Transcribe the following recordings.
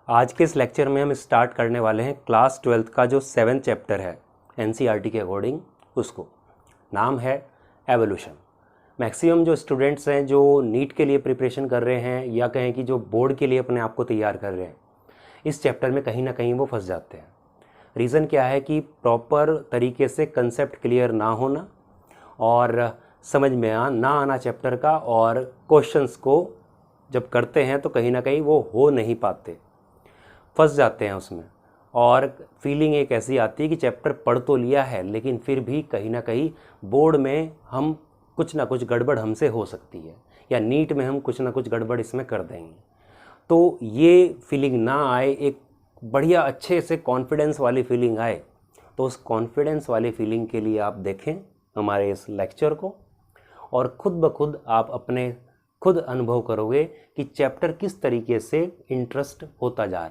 आज के इस लेक्चर में हम स्टार्ट करने वाले हैं क्लास 12th का जो 7th चैप्टर है एनसीईआरटी के अकॉर्डिंग, उसको नाम है एवोल्यूशन। मैक्सिमम जो स्टूडेंट्स हैं जो नीट के लिए प्रिपरेशन कर रहे हैं या कहें कि जो बोर्ड के लिए अपने आप को तैयार कर रहे हैं, इस चैप्टर में कहीं ना कहीं वो फंस जाते हैं। रीज़न क्या है कि प्रॉपर तरीके से कंसेप्ट क्लियर ना होना और समझ में ना आना चैप्टर का, और क्वेश्चंस को जब करते हैं तो कहीं ना कहीं वो हो नहीं पाते, फंस जाते हैं उसमें। और फीलिंग एक ऐसी आती है कि चैप्टर पढ़ तो लिया है लेकिन फिर भी कहीं ना कहीं बोर्ड में हम कुछ ना कुछ गड़बड़ हमसे हो सकती है, या नीट में हम कुछ ना कुछ गड़बड़ इसमें कर देंगे। तो ये फीलिंग ना आए, एक बढ़िया अच्छे से कॉन्फिडेंस वाली फीलिंग आए, तो उस कॉन्फिडेंस वाली फीलिंग के लिए आप देखें हमारे इस लेक्चर को, और ख़ुद ब खुद आप अपने खुद अनुभव करोगे कि चैप्टर किस तरीके से इंटरेस्टिंग होता जा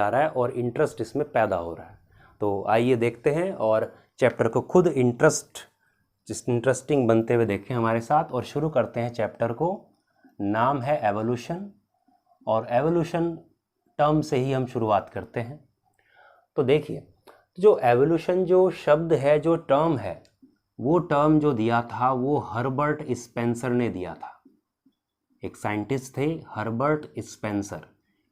रहा है और इंटरेस्ट इसमें पैदा हो रहा है। तो आइए देखते हैं और चैप्टर को खुद इंटरेस्टिंग बनते हुए देखें हमारे साथ, और शुरू करते हैं चैप्टर को। नाम है एवोल्यूशन, और एवोल्यूशन टर्म से ही हम शुरुआत करते हैं। तो देखिए, जो एवोल्यूशन जो शब्द है, जो टर्म है, वो टर्म जो दिया था वो हर्बर्ट स्पेंसर ने दिया था। एक साइंटिस्ट थे हर्बर्ट स्पेंसर,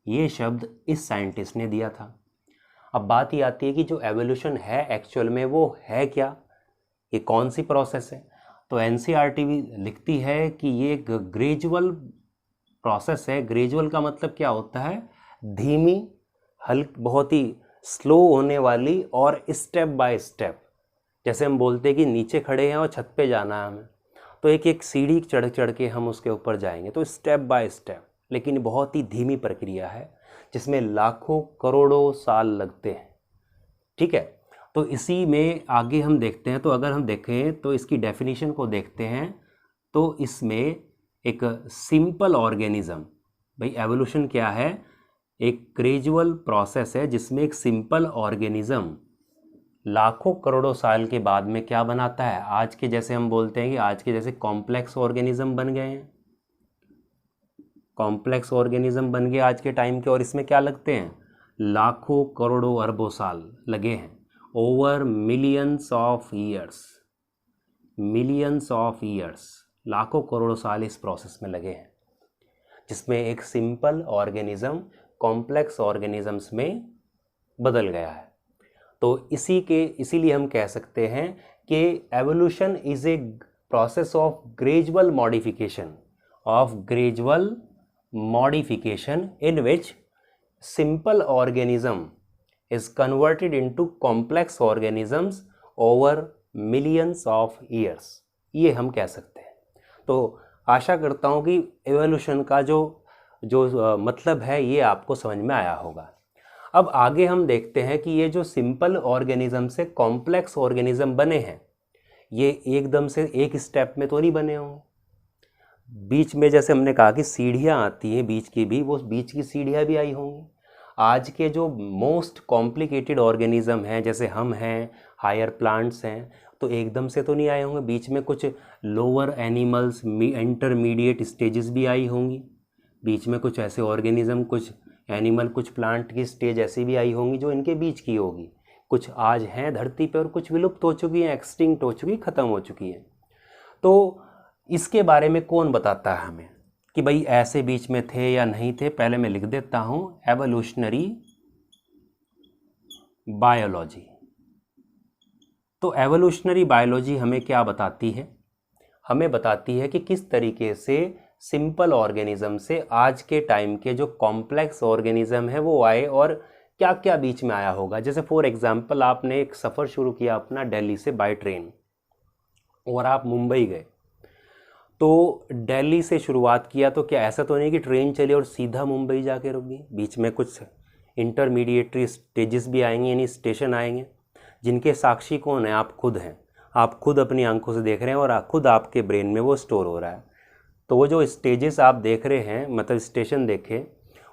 ये शब्द इस साइंटिस्ट ने दिया था। अब बात ये आती है कि जो एवोल्यूशन है एक्चुअल में वो है क्या, ये कौन सी प्रोसेस है। तो एनसीईआरटी भी लिखती है कि ये एक ग्रेजुअल प्रोसेस है। ग्रेजुअल का मतलब क्या होता है? धीमी, बहुत ही स्लो होने वाली, और स्टेप बाय स्टेप। जैसे हम बोलते हैं कि नीचे खड़े हैं और छत पे जाना है हमें, तो एक एक सीढ़ी चढ़ चढ़ के हम उसके ऊपर जाएंगे, तो स्टेप बाय स्टेप। लेकिन बहुत ही धीमी प्रक्रिया है जिसमें लाखों करोड़ों साल लगते हैं। ठीक है, तो इसी में आगे हम देखते हैं। तो अगर हम देखें तो इसकी डेफिनेशन को देखते हैं, तो इसमें एक सिंपल ऑर्गेनिज्म, भाई एवोल्यूशन क्या है? एक ग्रेजुअल प्रोसेस है जिसमें एक सिंपल ऑर्गेनिज्म लाखों करोड़ों साल के बाद में क्या बनाता है? आज के जैसे हम बोलते हैं कि आज के जैसे कॉम्प्लेक्स ऑर्गेनिज्म बन गए हैं, कॉम्प्लेक्स ऑर्गेनिज्म बन गए आज के टाइम के। और इसमें क्या लगते हैं? लाखों करोड़ों अरबों साल लगे हैं, ओवर मिलियंस ऑफ ईयर्स, लाखों करोड़ों साल इस प्रोसेस में लगे हैं, जिसमें एक सिंपल ऑर्गेनिज्म कॉम्प्लेक्स ऑर्गेनिजम्स में बदल गया है। तो इसीलिए हम कह सकते हैं कि evolution is a process of gradual modification in which simple organism is converted into complex organisms over millions of years, ये हम कह सकते हैं। तो आशा करता हूँ कि एवोल्यूशन का जो मतलब है ये आपको समझ में आया होगा। अब आगे हम देखते हैं कि ये जो सिंपल ऑर्गेनिज्म से कॉम्प्लेक्स ऑर्गेनिज्म बने हैं, ये एकदम से एक स्टेप में तो नहीं बने होंगे। बीच में जैसे हमने कहा कि सीढ़ियाँ आती हैं बीच की भी, वो बीच की सीढ़ियाँ भी आई होंगी। आज के जो मोस्ट कॉम्प्लिकेटेड ऑर्गेनिज्म हैं, जैसे हम हैं, हायर प्लांट्स हैं, तो एकदम से तो नहीं आए होंगे। बीच में कुछ लोअर एनिमल्स, इंटरमीडिएट स्टेजेस भी आई होंगी। बीच में कुछ ऐसे ऑर्गेनिज्म, कुछ एनिमल, कुछ प्लांट की स्टेज ऐसी भी आई होंगी जो इनके बीच की होगी। कुछ आज हैं धरती पर और कुछ विलुप्त हो चुकी हैं, एक्सटिंक्ट हो चुकी, ख़त्म हो चुकी हैं। तो इसके बारे में कौन बताता है हमें कि भाई ऐसे बीच में थे या नहीं थे? पहले मैं लिख देता हूँ, एवोल्यूशनरी बायोलॉजी। तो एवोल्यूशनरी बायोलॉजी हमें क्या बताती है? हमें बताती है कि किस तरीके से सिंपल ऑर्गेनिज्म से आज के टाइम के जो कॉम्प्लेक्स ऑर्गेनिज्म है वो आए, और क्या क्या बीच में आया होगा। जैसे फॉर एग्जांपल, आपने एक सफ़र शुरू किया अपना दिल्ली से बाय ट्रेन, और आप मुंबई गए। तो दिल्ली से शुरुआत किया, तो क्या ऐसा तो नहीं कि ट्रेन चली और सीधा मुंबई जाके रुक गई? बीच में कुछ इंटरमीडिएटरी स्टेजेस भी आएंगे, यानी स्टेशन आएंगे, जिनके साक्षी कौन है? आप खुद हैं। आप खुद अपनी आंखों से देख रहे हैं और खुद आपके ब्रेन में वो स्टोर हो रहा है। तो वो जो स्टेजेस आप देख रहे हैं, मतलब स्टेशन देखे,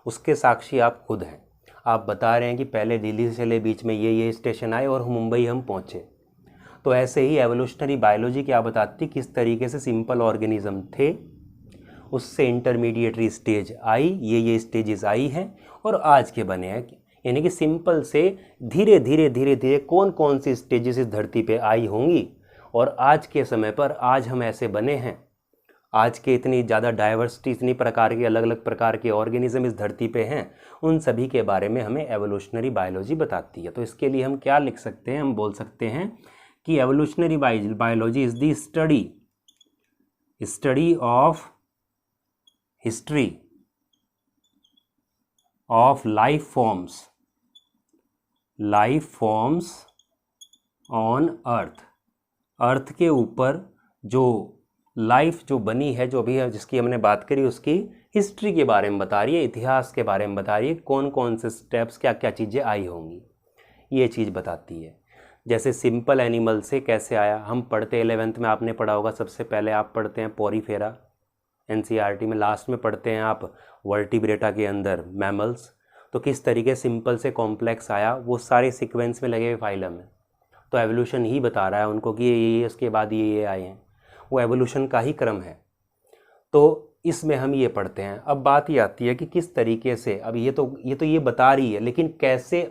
उसके साक्षी आप खुद हैं। आप बता रहे हैं कि पहले दिल्ली से चले, बीच में ये स्टेशन आए और मुंबई हम पहुँचे। तो ऐसे ही एवोल्यूशनरी बायोलॉजी क्या बताती, किस तरीके से सिंपल ऑर्गेनिज्म थे उससे इंटरमीडिएटरी स्टेज आई, ये स्टेजेस आई हैं और आज के बने हैं। यानी कि सिंपल से धीरे धीरे धीरे धीरे कौन कौन सी स्टेजेस इस धरती पे आई होंगी और आज के समय पर आज हम ऐसे बने हैं, आज के इतनी ज़्यादा डाइवर्सिटी, इतनी प्रकार के अलग अलग प्रकार के ऑर्गेनिज्म इस धरती पे हैं, उन सभी के बारे में हमें एवोल्यूशनरी बायोलॉजी बताती है। तो इसके लिए हम क्या लिख सकते हैं, हम बोल सकते हैं कि evolutionary biology is the study of history of life forms on earth के ऊपर जो लाइफ जो बनी है, जो भी है जिसकी हमने बात करी, उसकी हिस्ट्री के बारे में बता रही है, इतिहास के बारे में बता रही है, कौन कौन से स्टेप्स, क्या क्या चीज़ें आई होंगी, ये चीज़ बताती है। जैसे सिंपल एनिमल से कैसे आया, हम पढ़ते 11th में, आपने पढ़ा होगा, सबसे पहले आप पढ़ते हैं पोरीफेरा, एनसीईआरटी में लास्ट में पढ़ते हैं आप वर्टिब्रेटा के अंदर मैमल्स। तो किस तरीके सिंपल से कॉम्प्लेक्स आया, वो सारे सीक्वेंस में लगे हुए फाइलम है। तो एवोल्यूशन ही बता रहा है उनको कि ये उसके बाद ये आए हैं, वो एवोल्यूशन का ही क्रम है। तो इसमें हम ये पढ़ते हैं। अब बात ये आती है कि किस तरीके से, अब ये बता रही है, लेकिन कैसे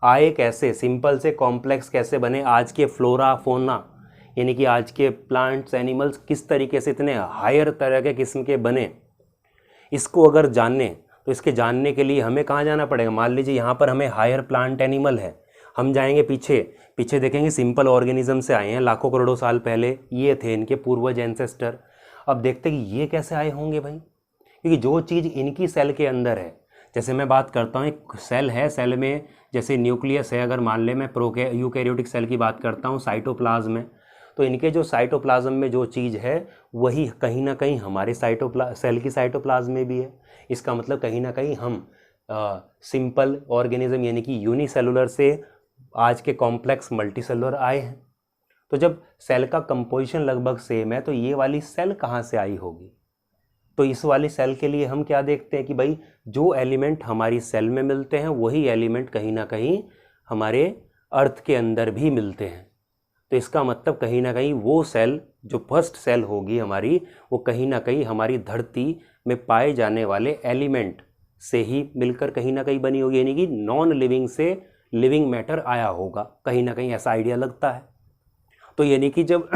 आए कैसे, सिंपल से कॉम्प्लेक्स कैसे बने, आज के फ्लोरा फौना यानी कि आज के प्लांट्स एनिमल्स किस तरीके से इतने हायर तरह के किस्म के बने, इसको अगर जाने तो इसके जानने के लिए हमें कहाँ जाना पड़ेगा। मान लीजिए यहाँ पर हमें हायर प्लांट एनिमल है, हम जाएंगे पीछे देखेंगे सिंपल ऑर्गेनिज्म से आए हैं, लाखों करोड़ों साल पहले ये थे इनके पूर्वज एंसेस्टर। अब देखते हैं कि ये कैसे आए होंगे भाई, क्योंकि जो चीज़ इनकी सेल के अंदर है, जैसे मैं बात करता हूँ एक सेल है, सेल में जैसे न्यूक्लियस है, अगर मान ले मैं यूकैरियोटिक सेल की बात करता हूँ साइटोप्लाज्म में, तो इनके जो साइटोप्लाज्म में जो चीज़ है वही कहीं ना कहीं हमारे सेल की साइटोप्लाज्म में भी है। इसका मतलब कहीं ना कहीं हम सिंपल ऑर्गेनिज्म यानी कि यूनिसेलुलर से आज के कॉम्प्लेक्स मल्टीसेलुलर आए हैं। तो जब सेल का कंपोजिशन लगभग सेम है तो ये वाली सेल कहाँ से आई होगी। तो इस वाली सेल के लिए हम क्या देखते हैं कि भाई जो एलिमेंट हमारी सेल में मिलते हैं वही एलिमेंट कहीं ना कहीं हमारे अर्थ के अंदर भी मिलते हैं। तो इसका मतलब कहीं ना कहीं वो सेल जो फर्स्ट सेल होगी हमारी, वो कहीं ना कहीं हमारी धरती में पाए जाने वाले एलिमेंट से ही मिलकर कहीं ना कहीं बनी होगी, यानी कि नॉन लिविंग से लिविंग मैटर आया होगा, कहीं ना कहीं ऐसा आइडिया लगता है। तो यानी कि जब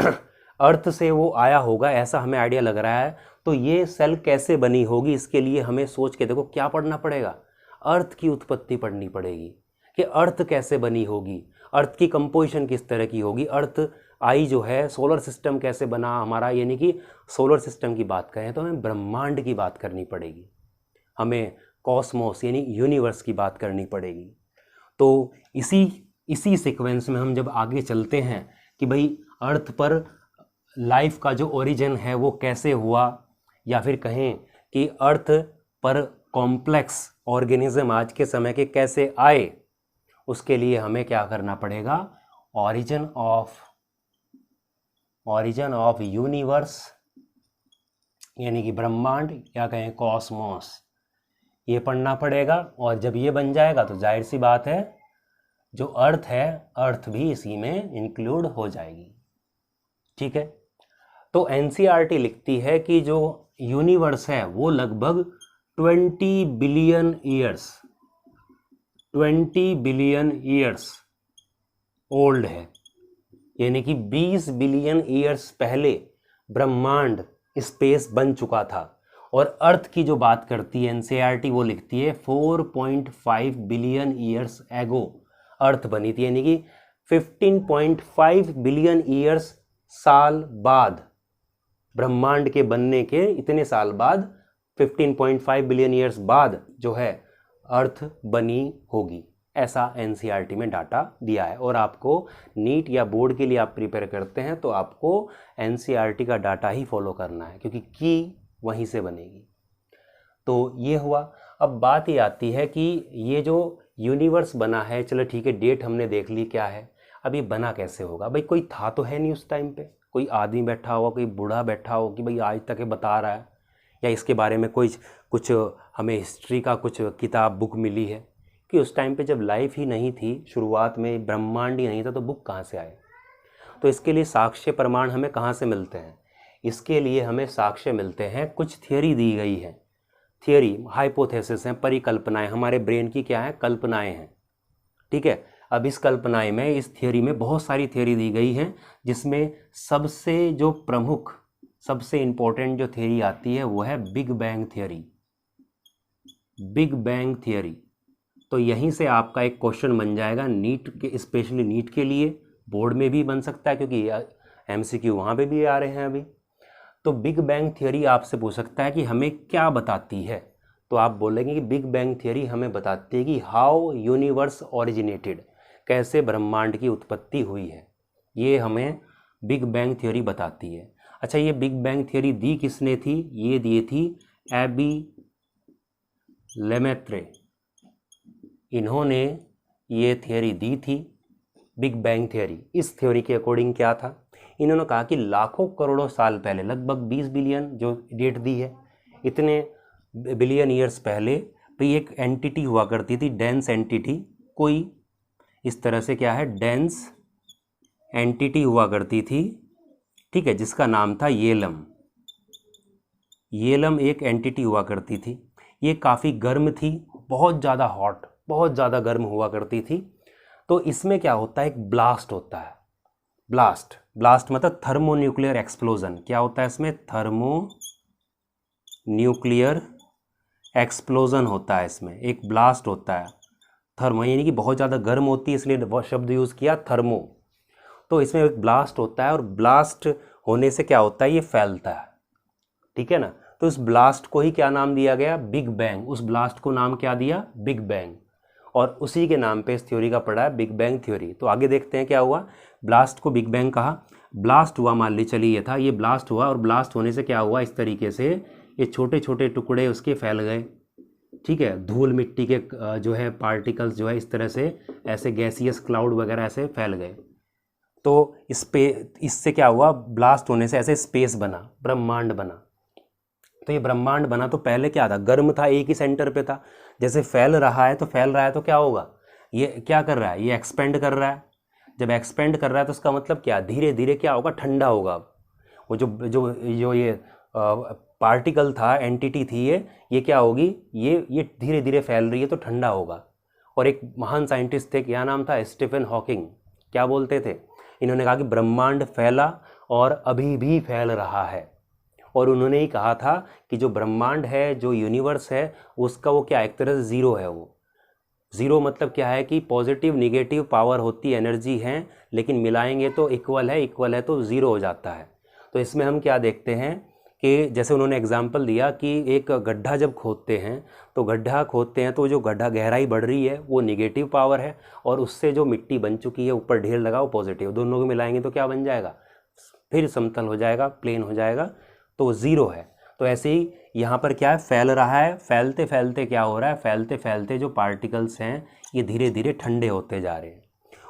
अर्थ से वो आया होगा ऐसा हमें आइडिया लग रहा है, तो ये सेल कैसे बनी होगी, इसके लिए हमें सोच के देखो क्या पढ़ना पड़ेगा, अर्थ की उत्पत्ति पढ़नी पड़ेगी कि अर्थ कैसे बनी होगी, अर्थ की कंपोजिशन किस तरह की होगी, अर्थ आई जो है, सोलर सिस्टम कैसे बना हमारा, यानी कि सोलर सिस्टम की बात करें तो हमें ब्रह्मांड की बात करनी पड़ेगी, हमें कॉस्मोस यानी यूनिवर्स की बात करनी पड़ेगी। तो इसी सीक्वेंस में हम जब आगे चलते हैं कि भाई अर्थ पर लाइफ का जो ओरिजिन है वो कैसे हुआ, या फिर कहें कि अर्थ पर कॉम्प्लेक्स ऑर्गेनिज्म आज के समय के कैसे आए, उसके लिए हमें क्या करना पड़ेगा, ओरिजिन ऑफ यूनिवर्स यानी कि ब्रह्मांड या कहें कॉस्मोस, ये पढ़ना पड़ेगा। और जब ये बन जाएगा तो जाहिर सी बात है जो अर्थ है, अर्थ भी इसी में इंक्लूड हो जाएगी। ठीक है, तो एनसीईआरटी लिखती है कि जो यूनिवर्स है वो लगभग 20 बिलियन ईयर्स ओल्ड है, यानी कि 20 बिलियन ईयर्स पहले ब्रह्मांड स्पेस बन चुका था। और अर्थ की जो बात करती है एनसीईआरटी, वो लिखती है 4.5 बिलियन ईयर्स एगो अर्थ बनी थी, यानी कि 15.5 बिलियन ईयर्स साल बाद, ब्रह्मांड के बनने के इतने साल बाद 15.5 बिलियन ईयर्स बाद जो है अर्थ बनी होगी, ऐसा एनसीईआरटी में डाटा दिया है। और आपको नीट या बोर्ड के लिए आप प्रिपेयर करते हैं तो आपको एनसीईआरटी का डाटा ही फॉलो करना है, क्योंकि की वहीं से बनेगी। तो ये हुआ। अब बात ये आती है कि ये जो यूनिवर्स बना है, चलो ठीक है, डेट हमने देख ली क्या है, अब ये बना कैसे होगा। भाई कोई था तो है नहीं उस टाइम पे, कोई आदमी बैठा होगा, कोई बूढ़ा बैठा हो कि भाई आज तक ये बता रहा है, या इसके बारे में कुछ हमें हिस्ट्री का कुछ किताब बुक मिली है कि उस टाइम पे जब लाइफ ही नहीं थी, शुरुआत में ब्रह्मांड ही नहीं था, तो बुक कहाँ से आए। तो इसके लिए साक्ष्य प्रमाण हमें कहाँ से मिलते हैं, इसके लिए हमें साक्ष्य मिलते हैं, कुछ थियोरी दी गई है। थियोरी हाइपोथेसिस हैं, परिकल्पनाएं, हमारे ब्रेन की क्या है, कल्पनाएं हैं। ठीक है, अब इस कल्पनाएं में, इस थियोरी में बहुत सारी थियोरी दी गई हैं, जिसमें सबसे जो प्रमुख, सबसे इंपॉर्टेंट जो थियोरी आती है वो है big bang theory. Big bang theory. तो यहीं से आपका एक क्वेश्चन बन जाएगा नीट के, स्पेशली नीट के लिए, बोर्ड में भी बन सकता है क्योंकि एमसीक्यू वहाँ पे भी आ रहे हैं अभी। तो बिग बैंग थियोरी आपसे पूछ सकता है कि हमें क्या बताती है, तो आप बोलेंगे कि बिग बैंग थियोरी हमें बताती है कि हाउ यूनिवर्स ओरिजिनेटेड, कैसे ब्रह्मांड की उत्पत्ति हुई है, ये हमें बिग बैंग थियोरी बताती है। अच्छा, ये बिग बैंग थियोरी दी किसने थी, ये दी थी एबी लेमेत्रे, इन्होंने ये थियोरी दी थी बिग बैंग थियोरी। इस थियोरी के अकॉर्डिंग क्या था, इन्होंने कहा कि लाखों करोड़ों साल पहले, लगभग 20 बिलियन जो डेट दी है, इतने बिलियन ईयर्स पहले भी एक एंटिटी हुआ करती थी, डेंस एंटिटी, कोई इस तरह से क्या है, डेंस एंटिटी हुआ करती थी। ठीक है, जिसका नाम था येलम। येलम एक एंटिटी हुआ करती थी, ये काफ़ी गर्म थी, बहुत ज़्यादा हॉट, बहुत ज़्यादा गर्म हुआ करती थी। तो इसमें क्या होता है, एक ब्लास्ट होता है, ब्लास्ट, ब्लास्ट मतलब थर्मो न्यूक्लियर एक्सप्लोजन। क्या होता है इसमें, थर्मो न्यूक्लियर एक्सप्लोजन होता है, इसमें एक ब्लास्ट होता है। थर्मो यानी कि बहुत ज़्यादा गर्म होती है, इसलिए वो शब्द यूज़ किया थर्मो। तो इसमें एक ब्लास्ट होता है, और ब्लास्ट होने से क्या होता है, ये फैलता है। ठीक है ना, तो इस ब्लास्ट को ही क्या नाम दिया गया, बिग बैंग। उस ब्लास्ट को नाम क्या दिया, बिग बैंग, और उसी के नाम पे इस थ्योरी का पड़ा है बिग बैंग थ्योरी। तो आगे देखते हैं क्या हुआ, ब्लास्ट को बिग बैंग कहा, ब्लास्ट हुआ, मान ली चलिए ये था, ये ब्लास्ट हुआ, और ब्लास्ट होने से क्या हुआ, इस तरीके से ये छोटे छोटे टुकड़े उसके फैल गए। ठीक है, धूल मिट्टी के जो है पार्टिकल्स जो है इस तरह से ऐसे गैसियस क्लाउड वगैरह ऐसे फैल गए। तो इससे क्या हुआ, ब्लास्ट होने से ऐसे स्पेस बना, ब्रह्मांड बना। तो ये ब्रह्मांड बना, तो पहले क्या था, गर्म था, एक ही सेंटर पे था। जैसे फैल रहा है तो क्या होगा, ये क्या कर रहा है, ये एक्सपेंड कर रहा है। जब एक्सपेंड कर रहा है तो उसका मतलब क्या, धीरे धीरे क्या होगा, ठंडा होगा। वो जो जो जो ये पार्टिकल था, एंटिटी थी, ये क्या होगी, ये धीरे धीरे फैल रही है तो ठंडा होगा। और एक महान साइंटिस्ट थे, क्या नाम था, स्टीफन हॉकिंग। क्या बोलते थे, इन्होंने कहा कि ब्रह्मांड फैला और अभी भी फैल रहा है। और उन्होंने ही कहा था कि जो ब्रह्मांड है, जो यूनिवर्स है, उसका वो क्या, एक तरह से ज़ीरो है। वो ज़ीरो मतलब क्या है कि पॉजिटिव निगेटिव पावर होती है, एनर्जी है, लेकिन मिलाएंगे तो इक्वल है तो ज़ीरो हो जाता है। तो इसमें हम क्या देखते हैं कि जैसे उन्होंने एग्जाम्पल दिया कि एक गड्ढा जब खोदते हैं तो जो गड्ढा गहराई बढ़ रही है वो निगेटिव पावर है, और उससे जो मिट्टी बन चुकी है ऊपर ढेर लगा वो पॉजिटिव। दोनों को मिलाएंगे तो क्या बन जाएगा, फिर समतल हो जाएगा, प्लेन हो जाएगा, तो ज़ीरो है। तो ऐसे ही यहाँ पर क्या है, फैल रहा है, फैलते फैलते क्या हो रहा है, फैलते फैलते जो पार्टिकल्स हैं ये धीरे धीरे ठंडे होते जा रहे हैं।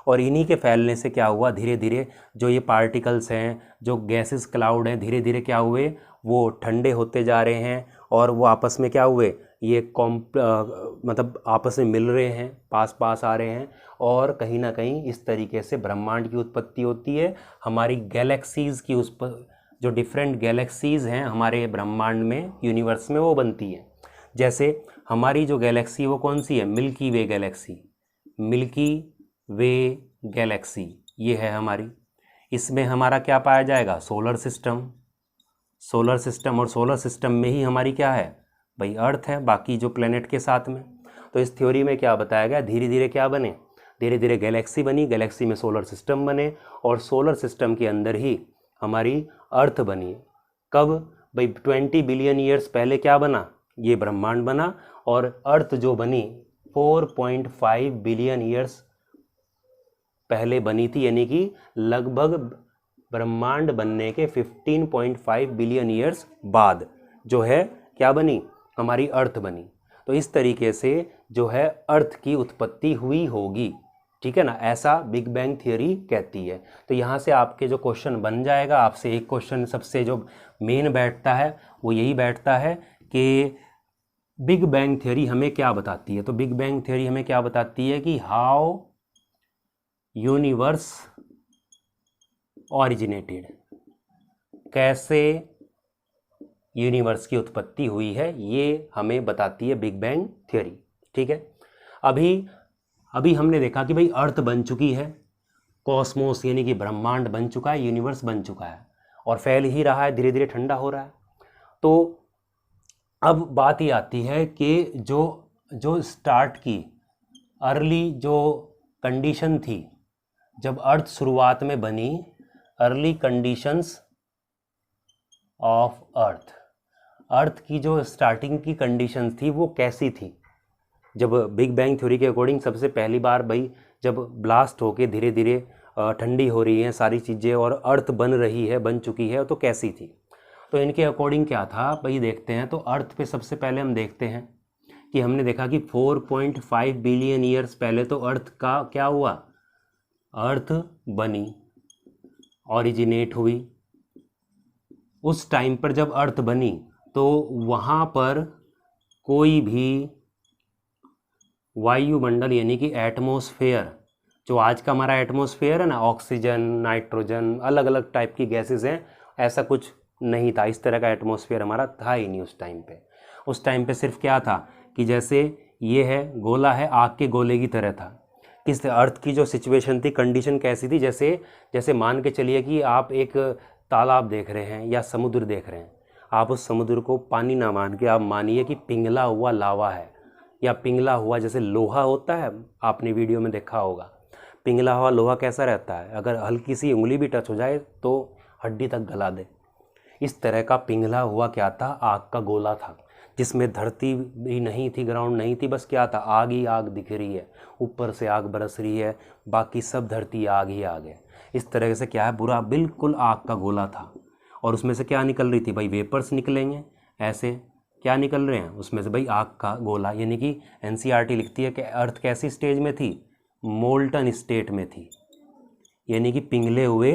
और इन्हीं के फैलने से क्या हुआ, धीरे धीरे जो ये पार्टिकल्स हैं, जो गैसेस क्लाउड हैं, धीरे धीरे क्या हुए, वो ठंडे होते जा रहे हैं, और वो आपस में क्या हुए, ये मतलब आपस में मिल रहे हैं, पास पास आ रहे हैं, और कहीं ना कहीं इस तरीके से ब्रह्मांड की उत्पत्ति होती है। हमारी गैलेक्सीज़ की जो डिफरेंट गैलेक्सीज़ हैं हमारे ब्रह्मांड में, यूनिवर्स में, वो बनती हैं। जैसे हमारी जो गैलेक्सी वो कौन सी है, मिल्की वे गैलेक्सी, मिल्की वे गैलेक्सी ये है हमारी। इसमें हमारा क्या पाया जाएगा, सोलर सिस्टम, सोलर सिस्टम, और सोलर सिस्टम में ही हमारी क्या है भाई, अर्थ है, बाकी जो प्लेनेट के साथ में। तो इस थ्योरी में क्या बताया गया, धीरे धीरे क्या बने, धीरे धीरे गैलेक्सी बनी, गैलेक्सी में सोलर सिस्टम बने, और सोलर सिस्टम के अंदर ही हमारी अर्थ बनी। कब भाई, 20 बिलियन ईयर्स पहले क्या बना, ये ब्रह्मांड बना, और अर्थ जो बनी 4.5 बिलियन ईयर्स पहले बनी थी, यानी कि लगभग ब्रह्मांड बनने के 15.5 बिलियन ईयर्स बाद जो है क्या बनी, हमारी अर्थ बनी। तो इस तरीके से जो है अर्थ की उत्पत्ति हुई होगी। ठीक है ना, ऐसा बिग बैंग थियरी कहती है। तो यहाँ से आपके जो क्वेश्चन बन जाएगा, आपसे एक क्वेश्चन सबसे जो मेन बैठता है वो यही बैठता है कि बिग बैंग थियरी हमें क्या बताती है। तो बिग बैंग थियरी हमें क्या बताती है कि हाउ यूनिवर्स ओरिजिनेटेड, कैसे यूनिवर्स की उत्पत्ति हुई है, ये हमें बताती है बिग बैंग थ्योरी। ठीक है, अभी हमने देखा कि भाई अर्थ बन चुकी है, कॉस्मोस यानी कि ब्रह्मांड बन चुका है, यूनिवर्स बन चुका है और फैल ही रहा है, धीरे धीरे ठंडा हो रहा है। तो अब बात ये आती है कि जो स्टार्ट की अर्ली जो कंडीशन थी जब अर्थ शुरुआत में बनी, अर्ली कंडीशंस ऑफ अर्थ की जो स्टार्टिंग की कंडीशंस थी वो कैसी थी। जब बिग बैंग थ्योरी के अकॉर्डिंग सबसे पहली बार भाई जब ब्लास्ट होके धीरे धीरे ठंडी हो रही हैं सारी चीज़ें और अर्थ बन रही है, बन चुकी है, तो कैसी थी। तो इनके अकॉर्डिंग क्या था भाई देखते हैं। तो अर्थ पे सबसे पहले हम देखते हैं कि हमने देखा कि 4.5 बिलियन ईयर्स पहले तो अर्थ का क्या हुआ, अर्थ बनी, ओरिजिनेट हुई। उस टाइम पर जब अर्थ बनी तो वहाँ पर कोई भी वायुमंडल यानी कि एटमॉस्फेयर, जो आज का हमारा एटमॉस्फेयर है ना, ऑक्सीजन, नाइट्रोजन, अलग अलग टाइप की गैसेस हैं, ऐसा कुछ नहीं था। इस तरह का एटमॉस्फेयर हमारा था ही नहीं उस टाइम पे। उस टाइम पे सिर्फ क्या था कि जैसे ये है गोला है, आग के गोले की तरह था। किस अर्थ की जो सिचुएशन थी, कंडीशन कैसी थी, जैसे मान के चलिए कि आप एक तालाब देख रहे हैं या समुद्र देख रहे हैं। आप उस समुद्र को पानी ना मान के आप मानिए कि पिघला हुआ लावा है या पिघला हुआ जैसे लोहा होता है, आपने वीडियो में देखा होगा। पिघला हुआ लोहा कैसा रहता है, अगर हल्की सी उंगली भी टच हो जाए तो हड्डी तक गला दे। इस तरह का पिघला हुआ क्या था, आग का गोला था, जिसमें धरती भी नहीं थी, ग्राउंड नहीं थी, बस क्या था, आग ही आग दिख रही है, ऊपर से आग बरस रही है, बाकी सब धरती आग ही आग है। इस तरह से क्या है, पूरा बिल्कुल आग का गोला था। और उसमें से क्या निकल रही थी भाई, वेपर्स निकलेंगे ऐसे, क्या निकल रहे हैं उसमें से भाई, आग का गोला। यानी कि एनसीईआरटी लिखती है कि अर्थ कैसी स्टेज में थी, मोल्टन स्टेट में थी, यानी कि पिघले हुए,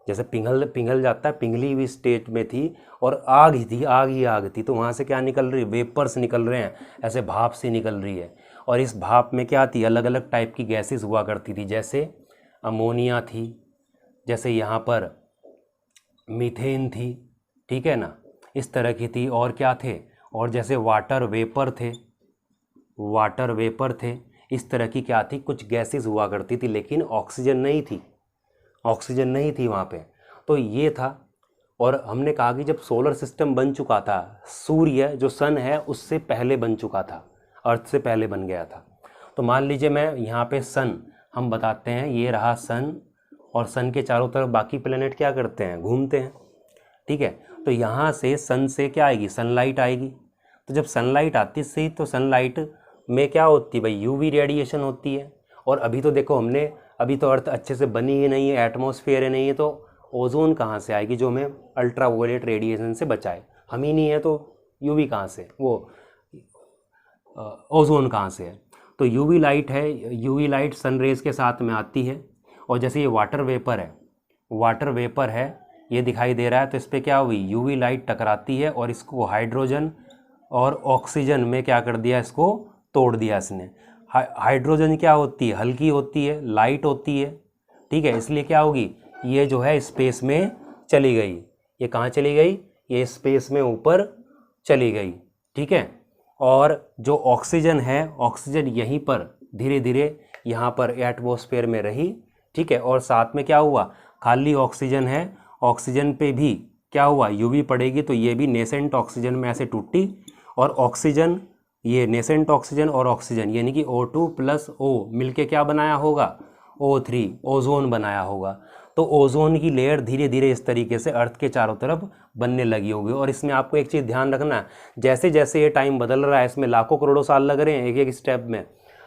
जैसे पिघल जाता है, पिघली हुई स्टेट में थी और आग ही थी, आग ही आग थी। तो वहाँ से क्या निकल रही है, वेपर्स निकल रहे हैं, ऐसे भाप से निकल रही है। और इस भाप में क्या थी, अलग अलग टाइप की गैसेस हुआ करती थी, जैसे अमोनिया थी, जैसे यहाँ पर मीथेन थी, ठीक है ना, इस तरह की थी। और क्या थे, और जैसे वाटर वेपर थे, इस तरह की क्या थी, कुछ गैसेस हुआ करती थी, लेकिन ऑक्सीजन नहीं थी वहाँ पे। तो ये था। और हमने कहा कि जब सोलर सिस्टम बन चुका था, सूर्य जो सन है उससे पहले बन चुका था, अर्थ से पहले बन गया था। तो मान लीजिए मैं यहाँ पे सन हम बताते हैं, ये रहा सन, और सन के चारों तरफ बाकी प्लेनेट क्या करते हैं, घूमते हैं, ठीक है। तो यहाँ से सन से क्या आएगी, सनलाइट आएगी। तो जब सनलाइट आती है तो सनलाइट में क्या होती है भाई, यूवी रेडिएशन होती है। और अभी तो देखो अभी तो अर्थ अच्छे से बनी ही नहीं है, एटमॉस्फेयर नहीं है, तो ओजोन कहाँ से आएगी जो हमें अल्ट्रावायलेट रेडिएशन से बचाए, हम ही नहीं है तो यूवी कहाँ से, वो ओजोन कहाँ से है। तो यूवी लाइट है, यूवी लाइट सन रेज के साथ में आती है। और जैसे ये वाटर वेपर है, ये दिखाई दे रहा है, तो इस पर क्या हुई, यूवी लाइट टकराती है और इसको हाइड्रोजन और ऑक्सीजन में क्या कर दिया, इसको तोड़ दिया इसने। हाइड्रोजन क्या होती है, हल्की होती है, लाइट होती है, ठीक है, इसलिए क्या होगी, ये जो है स्पेस में चली गई। ये कहाँ चली गई, ये स्पेस में ऊपर चली गई, ठीक है। और जो ऑक्सीजन है, ऑक्सीजन यहीं पर धीरे धीरे यहाँ पर एटमॉस्फेयर में रही, ठीक है। और साथ में क्या हुआ, खाली ऑक्सीजन है, ऑक्सीजन पे भी क्या हुआ, यूवी पड़ेगी, तो ये भी नेसेंट ऑक्सीजन में ऐसे टूटी। और ऑक्सीजन, ये नेसेंट ऑक्सीजन और ऑक्सीजन यानी कि O2 + O मिलके क्या बनाया होगा, O3, ओजोन बनाया होगा। तो ओजोन की लेयर धीरे धीरे इस तरीके से अर्थ के चारों तरफ बनने लगी होगी। और इसमें आपको एक चीज़ ध्यान रखना है, जैसे जैसे ये टाइम बदल रहा है, इसमें लाखों करोड़ों साल लग रहे हैं एक एक स्टेप में,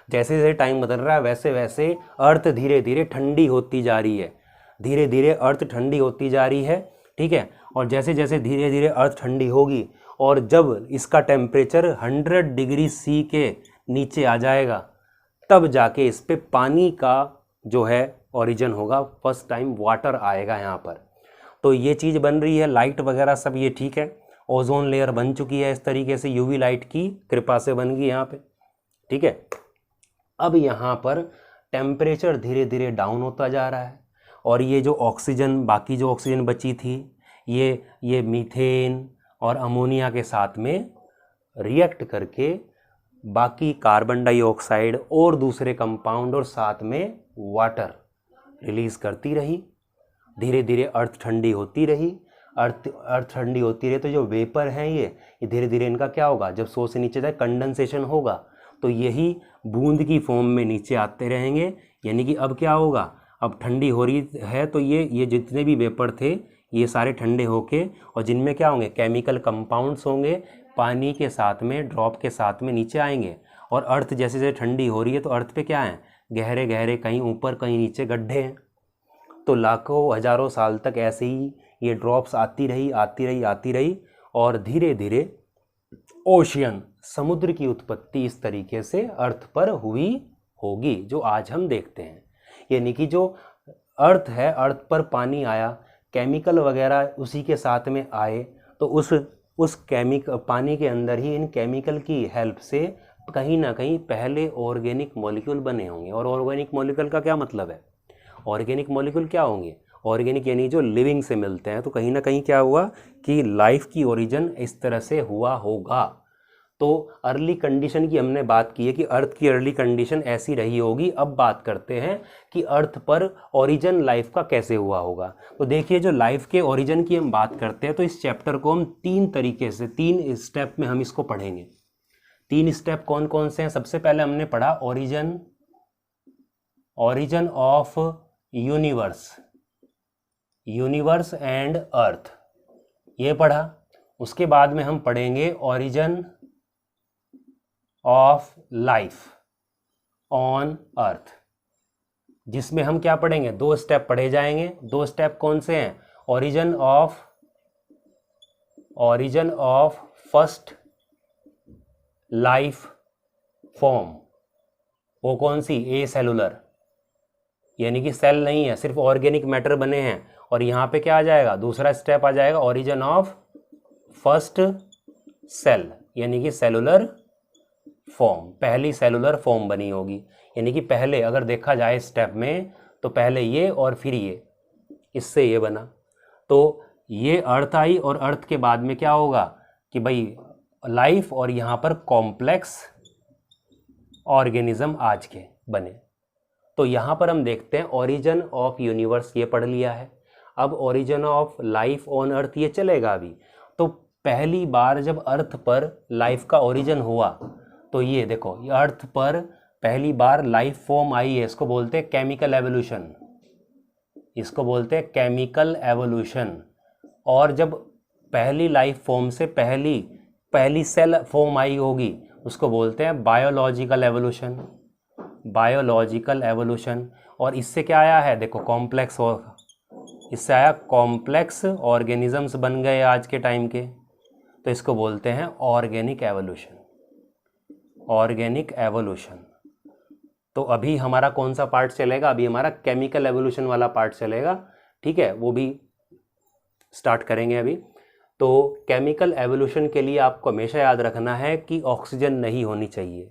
जैसे जैसे टाइम बदल रहा है वैसे वैसे अर्थ धीरे धीरे ठंडी होती जा रही है, धीरे धीरे अर्थ ठंडी होती जा रही है, ठीक है। और जैसे जैसे धीरे धीरे अर्थ ठंडी होगी और जब इसका टेम्परेचर 100 डिग्री C के नीचे आ जाएगा, तब जाके इस पे पानी का जो है ओरिजिन होगा, फर्स्ट टाइम वाटर आएगा यहाँ पर। तो ये चीज़ बन रही है, लाइट वगैरह सब ये ठीक है, ओजोन लेयर बन चुकी है इस तरीके से, यूवी लाइट की कृपा से बन गई यहाँ पे, ठीक है। अब यहाँ पर टेम्परेचर धीरे धीरे डाउन होता जा रहा है और ये जो ऑक्सीजन, बाकी जो ऑक्सीजन बची थी, ये मीथेन और अमोनिया के साथ में रिएक्ट करके बाकी कार्बन डाइऑक्साइड और दूसरे कंपाउंड और साथ में वाटर रिलीज़ करती रही। धीरे धीरे अर्थ ठंडी होती रही। अर्थ ठंडी होती रही तो जो वेपर हैं ये धीरे धीरे इनका क्या होगा, जब सौ से नीचे जाए कंडेंसेशन होगा तो यही बूंद की फॉर्म में नीचे आते रहेंगे। यानी कि अब क्या होगा, अब ठंडी हो रही है तो ये जितने भी वेपर थे ये सारे ठंडे होके, और जिनमें क्या होंगे, केमिकल कंपाउंड्स होंगे, पानी के साथ में ड्रॉप के साथ में नीचे आएंगे। और अर्थ जैसे जैसे ठंडी हो रही है तो अर्थ पे क्या है, गहरे गहरे कहीं ऊपर कहीं नीचे गड्ढे हैं। तो लाखों हजारों साल तक ऐसे ही ये ड्रॉप्स आती रही और धीरे धीरे ओशियन, समुद्र की उत्पत्ति इस तरीके से अर्थ पर हुई होगी जो आज हम देखते हैं। यानी कि जो अर्थ है, अर्थ पर पानी आया, केमिकल वगैरह उसी के साथ में आए, तो उस पानी के अंदर ही इन केमिकल की हेल्प से कहीं ना कहीं पहले ऑर्गेनिक मॉलिक्यूल बने होंगे। और ऑर्गेनिक मॉलिक्यूल का क्या मतलब है, ऑर्गेनिक मॉलिक्यूल क्या होंगे, ऑर्गेनिक यानी जो लिविंग से मिलते हैं। तो कहीं ना कहीं क्या हुआ कि लाइफ की ओरिजिन इस तरह से हुआ होगा। तो अर्ली कंडीशन की हमने बात की है कि अर्थ की अर्ली कंडीशन ऐसी रही होगी। अब बात करते हैं कि अर्थ पर ओरिजिन लाइफ का कैसे हुआ होगा। तो देखिए, जो लाइफ के ओरिजिन की हम बात करते हैं तो इस चैप्टर को हम 3 तरीके से, 3 स्टेप में हम इसको पढ़ेंगे। 3 स्टेप कौन कौन से हैं? सबसे पहले हमने पढ़ा origin of universe and earth, ये पढ़ा। उसके बाद में हम पढ़ेंगे origin of life on earth, जिसमें हम क्या पढ़ेंगे, 2 स्टेप पढ़े जाएंगे। 2 स्टेप कौन से हैं? Origin of first life form, वो कौन सी? ए सेलुलर, यानी कि सेल नहीं है, सिर्फ ऑर्गेनिक मैटर बने हैं। और यहाँ पे क्या आ जाएगा, दूसरा स्टेप आ जाएगा ओरिजिन ऑफ फर्स्ट सेल, यानी कि सेलुलर फॉर्म, पहली सेलुलर फॉर्म बनी होगी। यानी कि पहले अगर देखा जाए स्टेप में तो पहले ये और फिर ये, इससे ये बना। तो ये अर्थ आई और अर्थ के बाद में क्या होगा कि भाई लाइफ, और यहाँ पर कॉम्प्लेक्स ऑर्गेनिज्म आज के बने। तो यहाँ पर हम देखते हैं ओरिजिन ऑफ यूनिवर्स ये पढ़ लिया है। अब origin of life on earth ये चलेगा अभी। तो पहली बार जब अर्थ पर लाइफ का ओरिजिन हुआ तो ये देखो, ये अर्थ पर पहली बार लाइफ फॉर्म आई है, इसको बोलते हैं केमिकल एवोल्यूशन। और जब पहली लाइफ फॉर्म से पहली सेल फॉर्म आई होगी उसको बोलते हैं बायोलॉजिकल एवोल्यूशन। और इससे क्या आया है, देखो इससे आया कॉम्प्लेक्स ऑर्गेनिजम्स बन गए आज के टाइम के, तो इसको बोलते हैं ऑर्गेनिक एवोल्यूशन। तो अभी हमारा कौन सा पार्ट चलेगा? अभी हमारा केमिकल एवोल्यूशन वाला पार्ट चलेगा, ठीक है, वो भी स्टार्ट करेंगे अभी। तो केमिकल एवोल्यूशन के लिए आपको हमेशा याद रखना है कि ऑक्सीजन नहीं होनी चाहिए।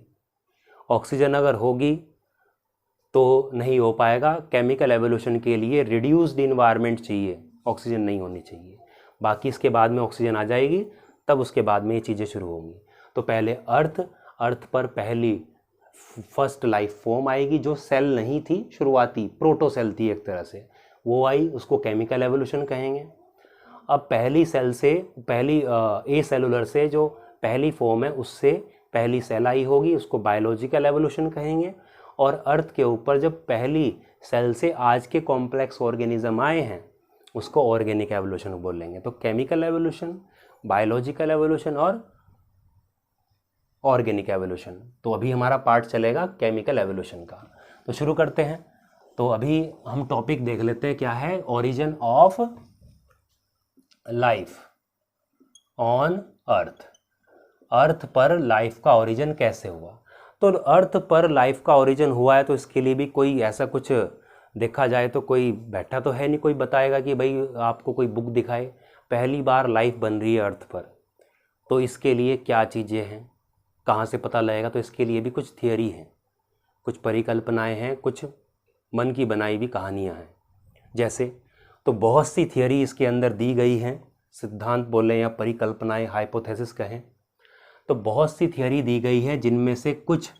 ऑक्सीजन अगर होगी तो नहीं हो पाएगा। केमिकल एवोल्यूशन के लिए रिड्यूस्ड इन्वायरमेंट चाहिए, ऑक्सीजन नहीं होनी चाहिए। बाकी इसके बाद में ऑक्सीजन आ जाएगी, तब उसके बाद में ये चीज़ें शुरू होंगी। तो पहले अर्थ पर पहली फर्स्ट लाइफ फॉर्म आएगी जो सेल नहीं थी, शुरुआती प्रोटोसेल थी एक तरह से, वो आई, उसको केमिकल एवोल्यूशन कहेंगे। अब पहली सेल से, पहली ए सेलुलर से जो पहली फॉर्म है उससे पहली सेल आई होगी, उसको बायोलॉजिकल एवोल्यूशन कहेंगे। और अर्थ के ऊपर जब पहली सेल से आज के कॉम्प्लेक्स ऑर्गेनिज्म आए हैं उसको ऑर्गेनिक एवोल्यूशन बोलेंगे। तो केमिकल एवोल्यूशन, बायोलॉजिकल एवोल्यूशन और ऑर्गेनिक एवोल्यूशन। तो अभी हमारा पार्ट चलेगा केमिकल एवोल्यूशन का। तो शुरू करते हैं। तो अभी हम टॉपिक देख लेते हैं, क्या है, origin of life on earth पर लाइफ का ओरिजिन कैसे हुआ। तो अर्थ पर लाइफ का ओरिजिन हुआ है तो इसके लिए भी कोई ऐसा कुछ देखा जाए तो कोई बैठा तो है नहीं, कोई बताएगा कि भाई आपको कोई बुक दिखाए पहली बार लाइफ बन रही है अर्थ पर, तो इसके लिए क्या चीज़ें हैं, कहाँ से पता लगेगा। तो इसके लिए भी कुछ थियरी हैं, कुछ परिकल्पनाएं हैं, कुछ मन की बनाई हुई कहानियाँ हैं। जैसे तो बहुत सी थियरी इसके अंदर दी गई हैं, सिद्धांत बोलें या परिकल्पनाएं, हाइपोथेसिस कहें, तो बहुत सी थियरी दी गई है, जिनमें से कुछ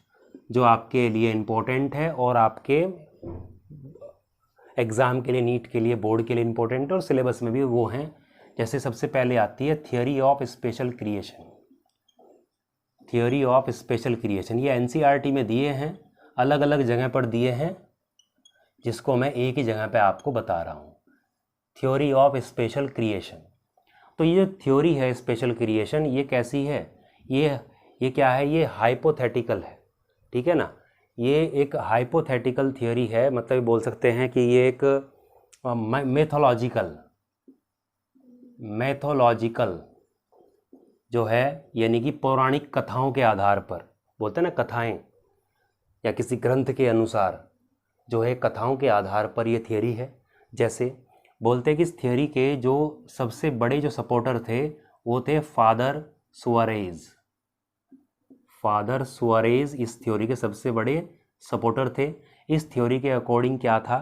जो आपके लिए इम्पोर्टेंट है और आपके एग्ज़ाम के लिए, नीट के लिए, बोर्ड के लिए इम्पोर्टेंट है और सिलेबस में भी वो हैं। जैसे सबसे पहले आती है theory of special creation. Theory of special creation ये एनसीईआरटी में दिए हैं, अलग अलग जगह पर दिए हैं, जिसको मैं एक ही जगह पे आपको बता रहा हूँ। Theory of special creation. तो ये थ्योरी है स्पेशल क्रिएशन, ये कैसी है, ये क्या है, ये हाइपोथेटिकल है, ठीक है ना। ये एक हाइपोथेटिकल थियोरी है, मतलब बोल सकते हैं कि ये एक मैथोलॉजिकल जो है, यानी कि पौराणिक कथाओं के आधार पर, बोलते हैं ना कथाएं, या किसी ग्रंथ के अनुसार जो है, कथाओं के आधार पर ये थियोरी है। जैसे बोलते हैं कि इस थियोरी के जो सबसे बड़े जो सपोर्टर थे वो थे फादर सुआरेज। फादर सुआरेज इस थ्योरी के सबसे बड़े सपोर्टर थे। इस थ्योरी के अकॉर्डिंग क्या था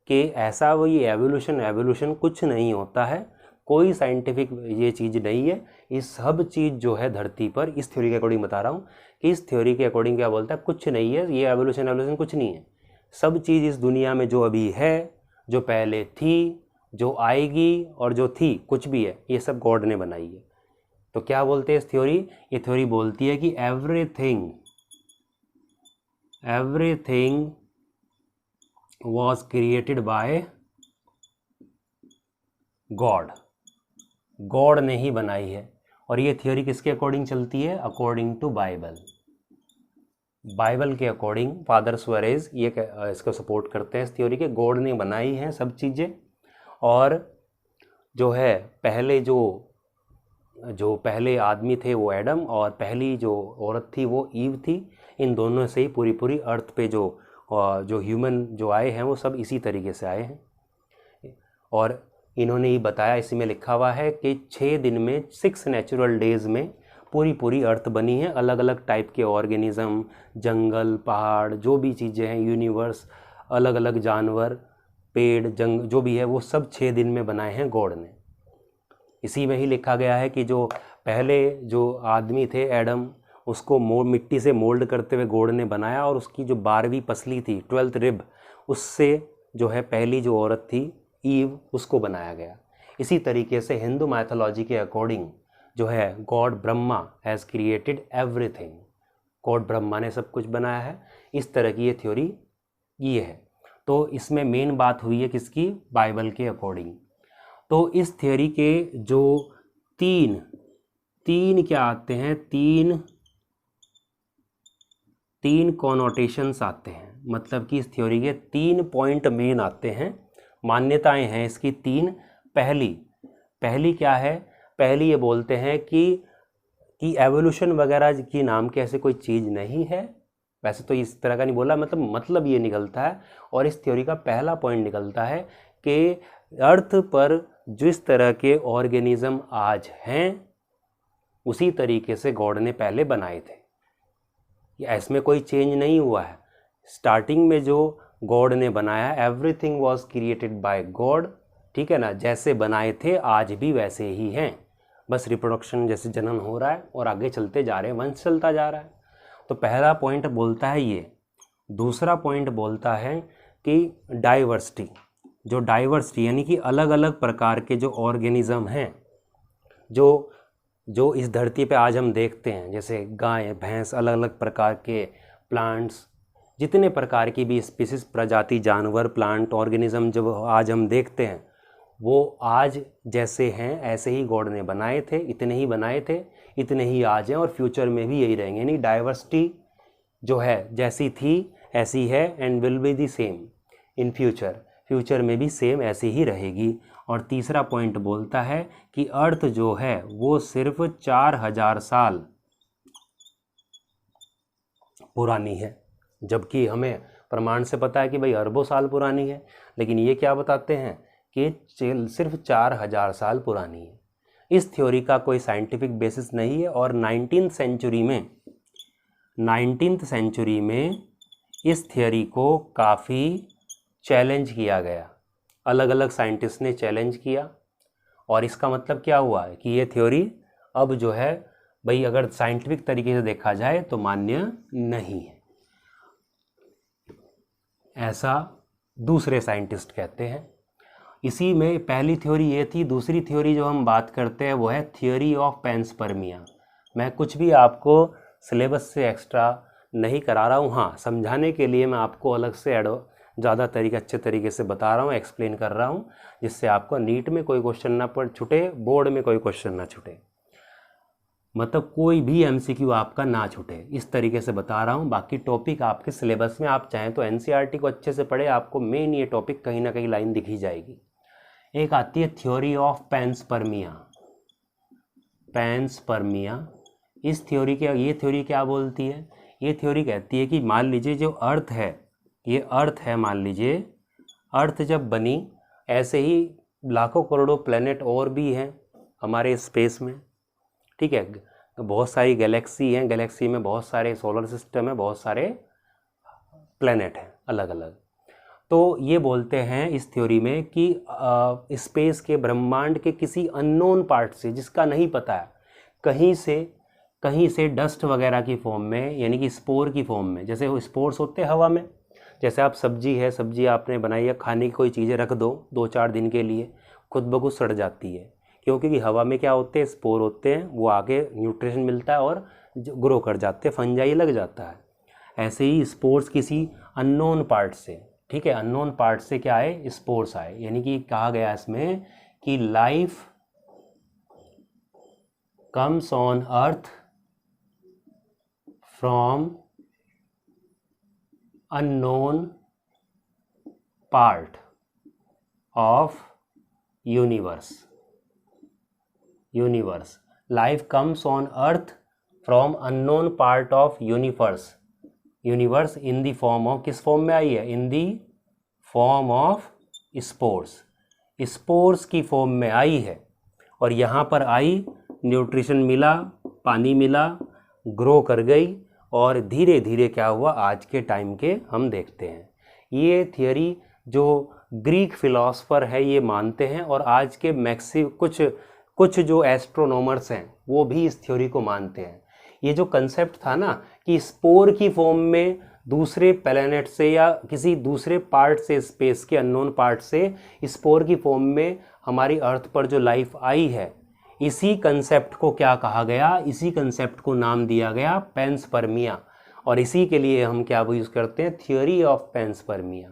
कि ऐसा वही एवोल्यूशन कुछ नहीं होता है, कोई साइंटिफिक ये चीज़ नहीं है, ये सब चीज़ जो है धरती पर, इस थ्योरी के अकॉर्डिंग बता रहा हूँ कि इस थ्योरी के अकॉर्डिंग क्या बोलता है, कुछ नहीं है, ये एवोल्यूशन कुछ नहीं है। सब चीज़ इस दुनिया में जो अभी है, जो पहले थी, जो आएगी और जो थी, कुछ भी है, ये सब गॉड ने बनाई है। तो क्या बोलते हैं इस थ्योरी, ये थ्योरी बोलती है कि everything was created by God ने ही बनाई है। और ये थ्योरी किसके अकॉर्डिंग चलती है, अकॉर्डिंग टू बाइबल के अकॉर्डिंग फादर सुआरेज ये इसको सपोर्ट करते हैं इस थ्योरी के, गॉड ने बनाई हैं सब चीज़ें। और जो है पहले जो पहले आदमी थे वो एडम, और पहली जो औरत थी वो ईव थी। इन दोनों से ही पूरी अर्थ पे जो ह्यूमन जो आए हैं वो सब इसी तरीके से आए हैं। और इन्होंने ही बताया, इसी में लिखा हुआ है कि 6 दिन में, 6 नेचुरल डेज़ में पूरी अर्थ बनी है। अलग अलग टाइप के ऑर्गेनिज्म, जंगल, पहाड़, जो भी चीज़ें हैं, यूनिवर्स, अलग अलग जानवर, पेड़, जो भी है वो सब 6 दिन में बनाए हैं गॉड ने। इसी में ही लिखा गया है कि जो पहले जो आदमी थे एडम, उसको मिट्टी से मोल्ड करते हुए गॉड ने बनाया, और उसकी जो 12वीं पसली थी, 12th रिब, उससे जो है पहली जो औरत थी ईव, उसको बनाया गया। इसी तरीके से हिंदू माइथोलॉजी के अकॉर्डिंग जो है God Brahma has created everything, God Brahma ने सब कुछ बनाया है। इस तरह की ये थ्योरी ये है। तो इसमें मेन बात हुई है किसकी, बाइबल के अकॉर्डिंग। तो इस थ्योरी के जो तीन क्या आते हैं, तीन कॉनोटेशंस आते हैं, मतलब कि इस थ्योरी के 3 पॉइंट मेन आते हैं, मान्यताएं हैं इसकी 3। पहली क्या है, पहली ये बोलते हैं कि एवोल्यूशन वगैरह की नाम की ऐसे कोई चीज़ नहीं है। वैसे तो इस तरह का नहीं बोला, मतलब ये निकलता है, और इस थ्योरी का पहला पॉइंट निकलता है कि अर्थ पर जिस तरह के ऑर्गेनिज्म आज हैं उसी तरीके से गॉड ने पहले बनाए थे, इसमें कोई चेंज नहीं हुआ है। स्टार्टिंग में जो गॉड ने बनाया, everything was created by God, ठीक है ना, जैसे बनाए थे आज भी वैसे ही हैं, बस रिप्रोडक्शन जैसे जनन हो रहा है और आगे चलते जा रहे हैं, वंश चलता जा रहा है। तो पहला पॉइंट बोलता है ये। दूसरा पॉइंट बोलता है कि डाइवर्सिटी, जो डाइवर्सिटी यानी कि अलग अलग प्रकार के जो ऑर्गेनिज्म हैं, जो इस धरती पे आज हम देखते हैं, जैसे गाय, भैंस, अलग अलग प्रकार के प्लांट्स, जितने प्रकार की भी स्पीसीज, प्रजाति, जानवर, प्लांट, ऑर्गेनिज्म जब आज हम देखते हैं, वो आज जैसे हैं ऐसे ही गॉड ने बनाए थे, इतने ही बनाए थे, इतने ही आज हैं, और फ्यूचर में भी यही रहेंगे। यानी डाइवर्सिटी जो है जैसी थी ऐसी है, and will be the same in future में भी सेम ऐसी ही रहेगी। और तीसरा पॉइंट बोलता है कि अर्थ जो है वो सिर्फ 4000 साल पुरानी है, जबकि हमें प्रमाण से पता है कि भाई अरबों साल पुरानी है, लेकिन ये क्या बताते हैं कि सिर्फ 4000 साल पुरानी है। इस थ्योरी का कोई साइंटिफिक बेसिस नहीं है, और 19th सेंचुरी में इस थ्योरी को काफ़ी चैलेंज किया गया, अलग अलग साइंटिस्ट ने चैलेंज किया, और इसका मतलब क्या हुआ है कि ये थ्योरी अब जो है भाई अगर साइंटिफिक तरीके से देखा जाए तो मान्य नहीं है, ऐसा दूसरे साइंटिस्ट कहते हैं। इसी में पहली थ्योरी ये थी। दूसरी थ्योरी जो हम बात करते हैं वो है थियोरी ऑफ पैंसपर्मिया। मैं कुछ भी आपको सिलेबस से एक्स्ट्रा नहीं करा रहा हूँ, हाँ समझाने के लिए मैं आपको अलग से ज़्यादा अच्छे तरीके से बता रहा हूँ, एक्सप्लेन कर रहा हूँ, जिससे आपको नीट में कोई क्वेश्चन ना छूटे, बोर्ड में कोई क्वेश्चन ना छूटे, मतलब कोई भी एमसीक्यू आपका ना छूटे, इस तरीके से बता रहा हूँ। बाकी टॉपिक आपके सिलेबस में आप चाहें तो एनसीईआरटी को अच्छे से पढ़े, आपको मेन ये टॉपिक कहीं ना कहीं लाइन दिखी जाएगी। एक आती है थ्योरी ऑफ पैंसपर्मिया। पैंसपर्मिया इस थ्योरी के, ये थ्योरी क्या बोलती है? ये थ्योरी कहती है कि मान लीजिए जो अर्थ है, ये अर्थ है, मान लीजिए अर्थ जब बनी, ऐसे ही लाखों करोड़ों प्लेनेट और भी हैं हमारे स्पेस में, ठीक है, बहुत सारी गैलेक्सी हैं, गैलेक्सी में बहुत सारे सोलर सिस्टम है, बहुत सारे प्लेनेट हैं अलग अलग। तो ये बोलते हैं इस थ्योरी में कि स्पेस के, ब्रह्मांड के किसी अननोन पार्ट से, जिसका नहीं पता है, कहीं से डस्ट वगैरह की फॉर्म में, यानी कि स्पोर की फॉर्म में, जैसे वो स्पोर्स होते हैं हवा में, जैसे आप सब्जी आपने बनाई है, खाने की कोई चीज़ें रख दो 2-4 दिन के लिए, खुद ब खुद सड़ जाती है, क्योंकि हवा में क्या होते हैं, स्पोर होते हैं, वो आगे न्यूट्रिशन मिलता है और ग्रो कर जाते हैं, फंजाई लग जाता है। ऐसे ही स्पोर्स किसी अननोन पार्ट से, ठीक है, अननोन पार्ट से क्या आए, स्पोर्स आए, यानी कि कहा गया इसमें कि life comes on earth from unknown part of universe. Life comes on earth from unknown part of universe in the form of, किस फॉर्म में आई है, इन दी फॉर्म ऑफ स्पोर्स की फॉर्म में आई है, और यहाँ पर आई, न्यूट्रिशन मिला, पानी मिला, ग्रो कर गई, और धीरे धीरे क्या हुआ, आज के टाइम के हम देखते हैं। ये थियरी जो ग्रीक फिलॉसफर है ये मानते हैं, और आज के कुछ जो एस्ट्रोनॉमर्स हैं वो भी इस थ्योरी को मानते हैं। ये जो कंसेप्ट था ना कि स्पोर की फॉर्म में दूसरे प्लैनेट से या किसी दूसरे पार्ट से, स्पेस के अननोन पार्ट से स्पोर की फॉर्म में हमारी अर्थ पर जो लाइफ आई है, इसी कंसेप्ट को क्या कहा गया, इसी कंसेप्ट को नाम दिया गया पैंसपर्मिया, और इसी के लिए हम क्या यूज़ करते हैं, थियोरी ऑफ पैंसपर्मिया।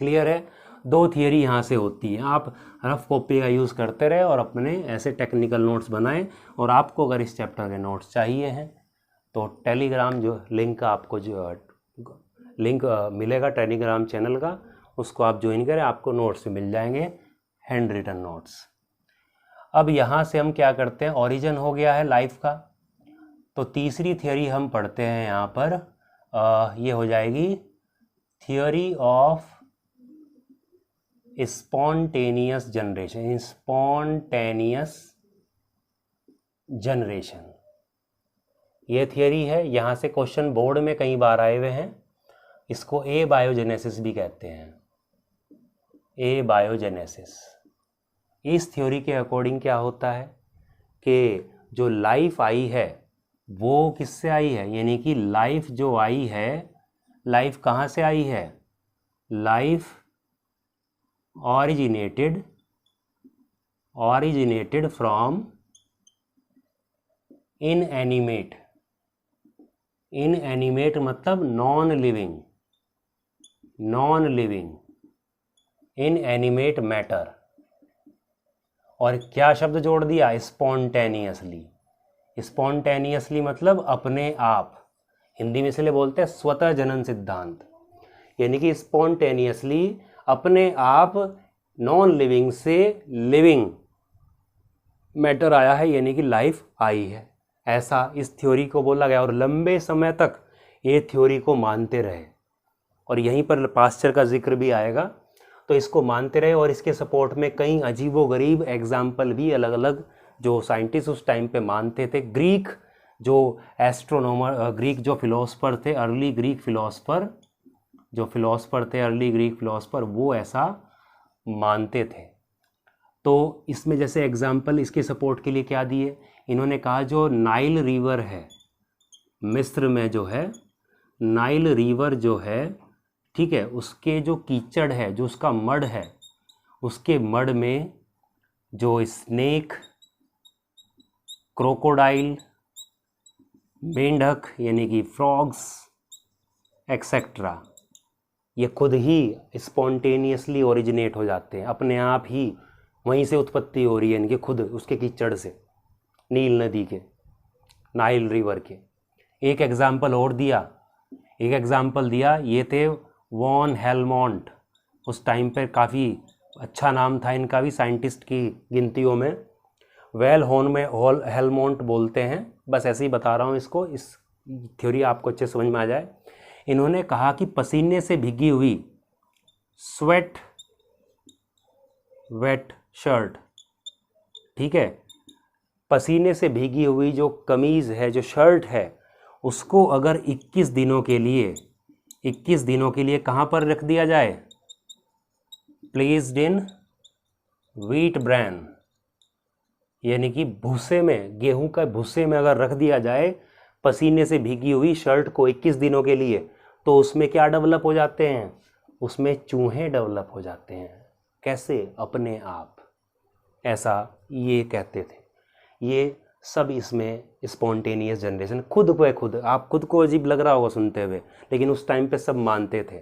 क्लियर है? 2 थियरी यहाँ से होती है। आप रफ कॉपी का यूज़ करते रहे और अपने ऐसे टेक्निकल नोट्स बनाएं। और आपको अगर इस चैप्टर के नोट्स चाहिए हैं तो टेलीग्राम जो लिंक, आपको जो लिंक मिलेगा टेलीग्राम चैनल का, उसको आप ज्वाइन करें, आपको नोट्स मिल जाएंगे, हैंड रिटन नोट्स। अब यहाँ से हम क्या करते हैं, ओरिजिन हो गया है लाइफ का, तो तीसरी थियरी हम पढ़ते हैं यहाँ पर, ये हो जाएगी थियरी ऑफ स्पॉन्टेनियस जनरेशन। ये थियरी है, यहाँ से क्वेश्चन बोर्ड में कई बार आए हुए हैं। इसको ए बायोजेनेसिस भी कहते हैं, ए बायोजेनेसिस। इस थ्योरी के अकॉर्डिंग क्या होता है कि जो लाइफ आई है वो किससे आई है, यानी कि लाइफ जो आई है, लाइफ कहाँ से आई है, लाइफ originated from inanimate मतलब नॉन लिविंग इनएनिमेट मैटर। और क्या शब्द जोड़ दिया, स्पॉन्टेनियसली मतलब अपने आप, हिंदी में इसलिए बोलते हैं स्वतः जनन सिद्धांत, यानी कि स्पॉन्टेनियसली अपने आप नॉन लिविंग से लिविंग मैटर आया है, यानी कि लाइफ आई है, ऐसा इस थ्योरी को बोला गया। और लंबे समय तक ये थ्योरी को मानते रहे, और यहीं पर पास्चर का जिक्र भी आएगा, तो इसको मानते रहे। और इसके सपोर्ट में कई अजीबोगरीब एग्जाम्पल भी अलग अलग जो साइंटिस्ट उस टाइम पे मानते थे। ग्रीक जो एस्ट्रोनॉमर, ग्रीक जो फिलोसफर थे, अर्ली ग्रीक फिलोसफर, वो ऐसा मानते थे। तो इसमें जैसे एग्जाम्पल इसके सपोर्ट के लिए क्या दिए, इन्होंने कहा जो नाइल रिवर है मिस्र में, जो है नाइल रिवर जो है, ठीक है, उसके जो कीचड़ है, जो उसका मड है, उसके मड में जो स्नेक, क्रोकोडाइल, मेंढक यानी कि फ्रॉग्स एक्सेट्रा, ये खुद ही स्पॉन्टेनियसली ओरिजिनेट हो जाते हैं, अपने आप ही वहीं से उत्पत्ति हो रही है इनके, खुद उसके कीचड़ से, नील नदी के, नाइल रिवर के। एक एग्जाम्पल और दिया, एक एग्जाम्पल दिया, ये थे वॉन हेलमोंट। उस टाइम पर काफ़ी अच्छा नाम था इनका भी साइंटिस्ट की गिनतियों में, वेल होन में हेलमोंट बोलते हैं, बस ऐसे ही बता रहा हूँ इसको, इस थ्योरी आपको अच्छे समझ में आ जाए। इन्होंने कहा कि पसीने से भीगी हुई स्वेट वेट शर्ट, ठीक है, पसीने से भीगी हुई जो कमीज़ है, जो शर्ट है, उसको अगर 21 दिनों के लिए कहाँ पर रख दिया जाए, प्लेस्ड इन व्हीट ब्रैन, यानी कि भूसे में, गेहूं का भूसे में अगर रख दिया जाए पसीने से भीगी हुई शर्ट को 21 दिनों के लिए, तो उसमें क्या डेवलप हो जाते हैं, उसमें चूहे डेवलप हो जाते हैं। कैसे? अपने आप, ऐसा ये कहते थे। ये सब इसमें स्पॉन्टेनियस जनरेशन, खुद पे खुद, आप खुद को अजीब लग रहा होगा सुनते हुए, लेकिन उस टाइम पे सब मानते थे।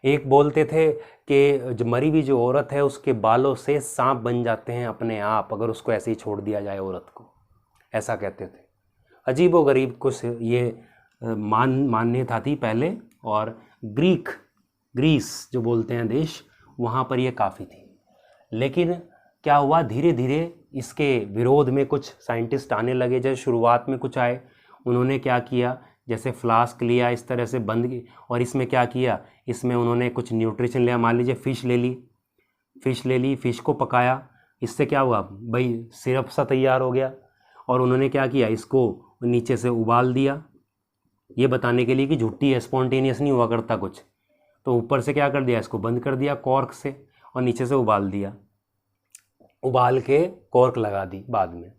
एक बोलते थे कि जो मरी हुई जो औरत है उसके बालों से सांप बन जाते हैं अपने आप, अगर उसको ऐसे ही छोड़ दिया जाए औरत को, ऐसा कहते थे। अजीबो गरीब कुछ ये मान्यता थी पहले, और ग्रीस जो बोलते हैं देश, वहाँ पर ये काफ़ी थी। लेकिन क्या हुआ, धीरे धीरे इसके विरोध में कुछ साइंटिस्ट आने लगे। जैसे शुरुआत में कुछ आए, उन्होंने क्या किया, जैसे फ्लास्क लिया, इस तरह से बंद की, और इसमें क्या किया, इसमें उन्होंने कुछ न्यूट्रिशन लिया, मान लीजिए फ़िश ले ली, फ़िश को पकाया, इससे क्या हुआ भाई, सिरप सा तैयार हो गया। और उन्होंने क्या किया, इसको नीचे से उबाल दिया, ये बताने के लिए कि झुट्टी है, स्पॉन्टेनियस नहीं हुआ करता कुछ, तो ऊपर से क्या कर दिया, इसको बंद कर दिया कॉर्क से, और नीचे से उबाल दिया, उबाल के कॉर्क लगा दी बाद में।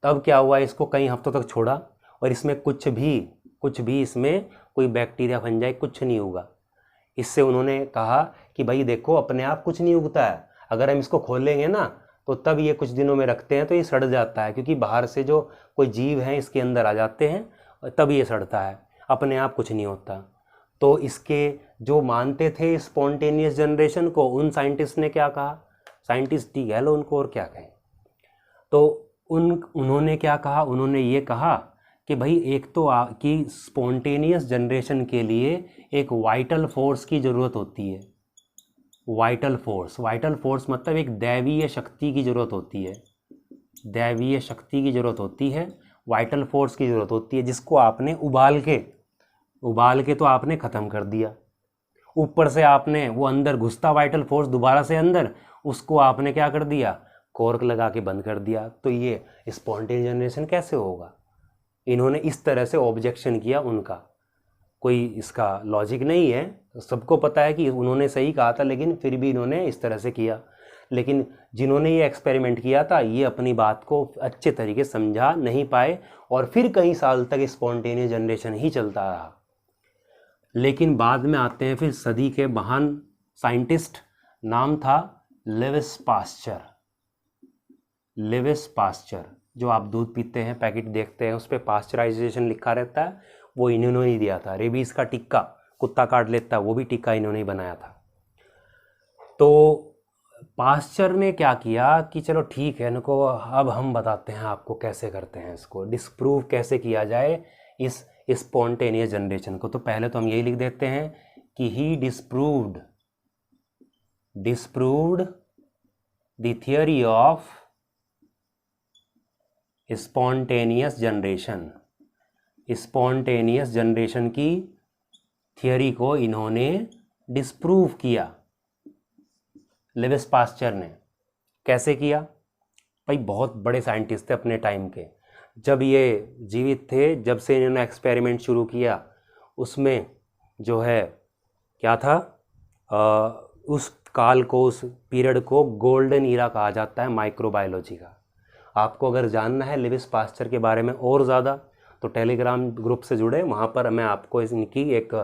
तब क्या हुआ, इसको कई हफ्तों तक छोड़ा, और इसमें कुछ भी इसमें कोई बैक्टीरिया फंजाई कुछ नहीं होगा। इससे उन्होंने कहा कि भाई देखो, अपने आप कुछ नहीं उगता है, अगर हम इसको खोलेंगे ना, तो तब ये कुछ दिनों में रखते हैं तो ये सड़ जाता है, क्योंकि बाहर से जो कोई जीव हैं इसके अंदर आ जाते हैं, तब ये सड़ता है, अपने आप कुछ नहीं होता। तो इसके जो मानते थे स्पॉन्टेनियस जनरेशन को, उन साइंटिस्ट ने क्या कहा, साइंटिस्ट ही कह लो उनको, और क्या कहें, तो उन्होंने क्या कहा, उन्होंने ये कहा कि भाई एक तो कि स्पॉन्टेनियस जनरेशन के लिए एक वाइटल फोर्स की ज़रूरत होती है। वाइटल फोर्स मतलब एक दैवीय शक्ति की ज़रूरत होती है, दैवीय शक्ति की ज़रूरत होती है, वाइटल फोर्स की ज़रूरत होती है, जिसको आपने उबाल के तो आपने ख़त्म कर दिया। ऊपर से आपने वो अंदर घुसता वाइटल फोर्स दोबारा से अंदर, उसको आपने क्या कर दिया, कॉर्क लगा के बंद कर दिया। तो ये स्पॉन्टेनियस जनरेशन कैसे होगा? इन्होंने इस तरह से ऑब्जेक्शन किया। उनका कोई इसका लॉजिक नहीं है, सबको पता है कि उन्होंने सही कहा था, लेकिन फिर भी इन्होंने इस तरह से किया। लेकिन जिन्होंने ये एक्सपेरिमेंट किया था, ये अपनी बात को अच्छे तरीके से समझा नहीं पाए, और फिर कई साल तक स्पॉन्टेनियस जनरेशन ही चलता रहा। लेकिन बाद में आते हैं फिर सदी के महान साइंटिस्ट, नाम था लेविस पास्चर। जो आप दूध पीते हैं, पैकेट देखते हैं, उस पर पास्चराइजेशन लिखा रहता है, वो इन्होंने ही दिया था। रेबीज का टीका कुत्ता काट लेता है, वो भी टीका इन्होंने ही बनाया था। तो पास्चर ने क्या किया कि चलो ठीक है, इनको अब हम बताते हैं आपको कैसे करते हैं, इसको डिस्प्रूव कैसे किया जाए इस स्पॉन्टेनियस जनरेशन को। तो पहले तो हम यही लिख देते हैं कि he disproved the theory of spontaneous generation की थियोरी को इन्होंने डिस्प्रूव किया, लेविस पास्चर ने। कैसे किया भाई? बहुत बड़े साइंटिस्ट थे अपने टाइम के, जब ये जीवित थे, जब से इन्होंने एक्सपेरिमेंट शुरू किया, उसमें जो है क्या था, उस काल को, उस पीरियड को गोल्डन ईरा कहा जाता है माइक्रोबायोलॉजी का। आपको अगर जानना है लेविस पास्चर के बारे में और ज़्यादा तो टेलीग्राम ग्रुप से जुड़े, वहाँ पर मैं आपको इनकी एक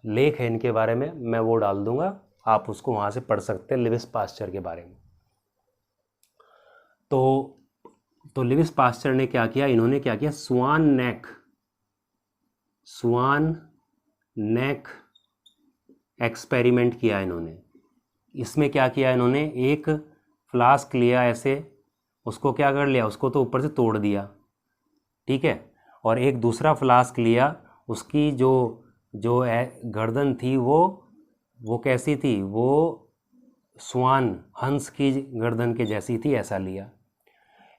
लेख है इनके बारे में, मैं वो डाल दूँगा, आप उसको वहाँ से पढ़ सकते हैं लेविस पास्चर के बारे में। तो लेविस पास्चर ने क्या किया, इन्होंने क्या किया, स्वान नेक एक्सपेरिमेंट किया इन्होंने। इसमें क्या किया इन्होंने, एक फ्लास्क लिया ऐसे, उसको क्या कर लिया, उसको तो ऊपर से तोड़ दिया, ठीक है, और एक दूसरा फ्लास्क लिया, उसकी जो गर्दन थी वो कैसी थी, वो स्वान, हंस की गर्दन के जैसी थी, ऐसा लिया।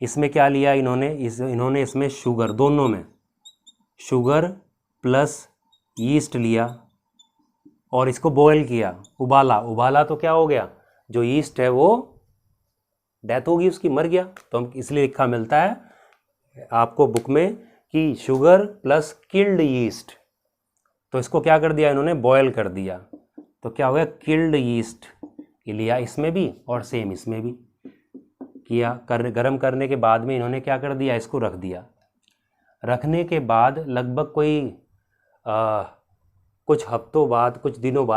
इसमें क्या लिया इन्होंने इसमें शुगर, दोनों में शुगर प्लस यीस्ट लिया और इसको बॉयल किया, उबाला तो क्या हो गया, जो यीस्ट है वो डेथ होगी उसकी, मर गया। तो हम इसलिए लिखा मिलता है आपको बुक में कि शुगर प्लस किल्ड यीस्ट, तो इसको क्या कर दिया इन्होंने, बॉयल कर दिया, तो क्या हो गया, किल्ड यीस्ट लिया इसमें भी और सेम इसमें भी किया। गर्म करने के बाद में इन्होंने क्या कर दिया, इसको रख दिया। रखने के बाद लगभग कोई कुछ हफ्तों बाद, कुछ दिनों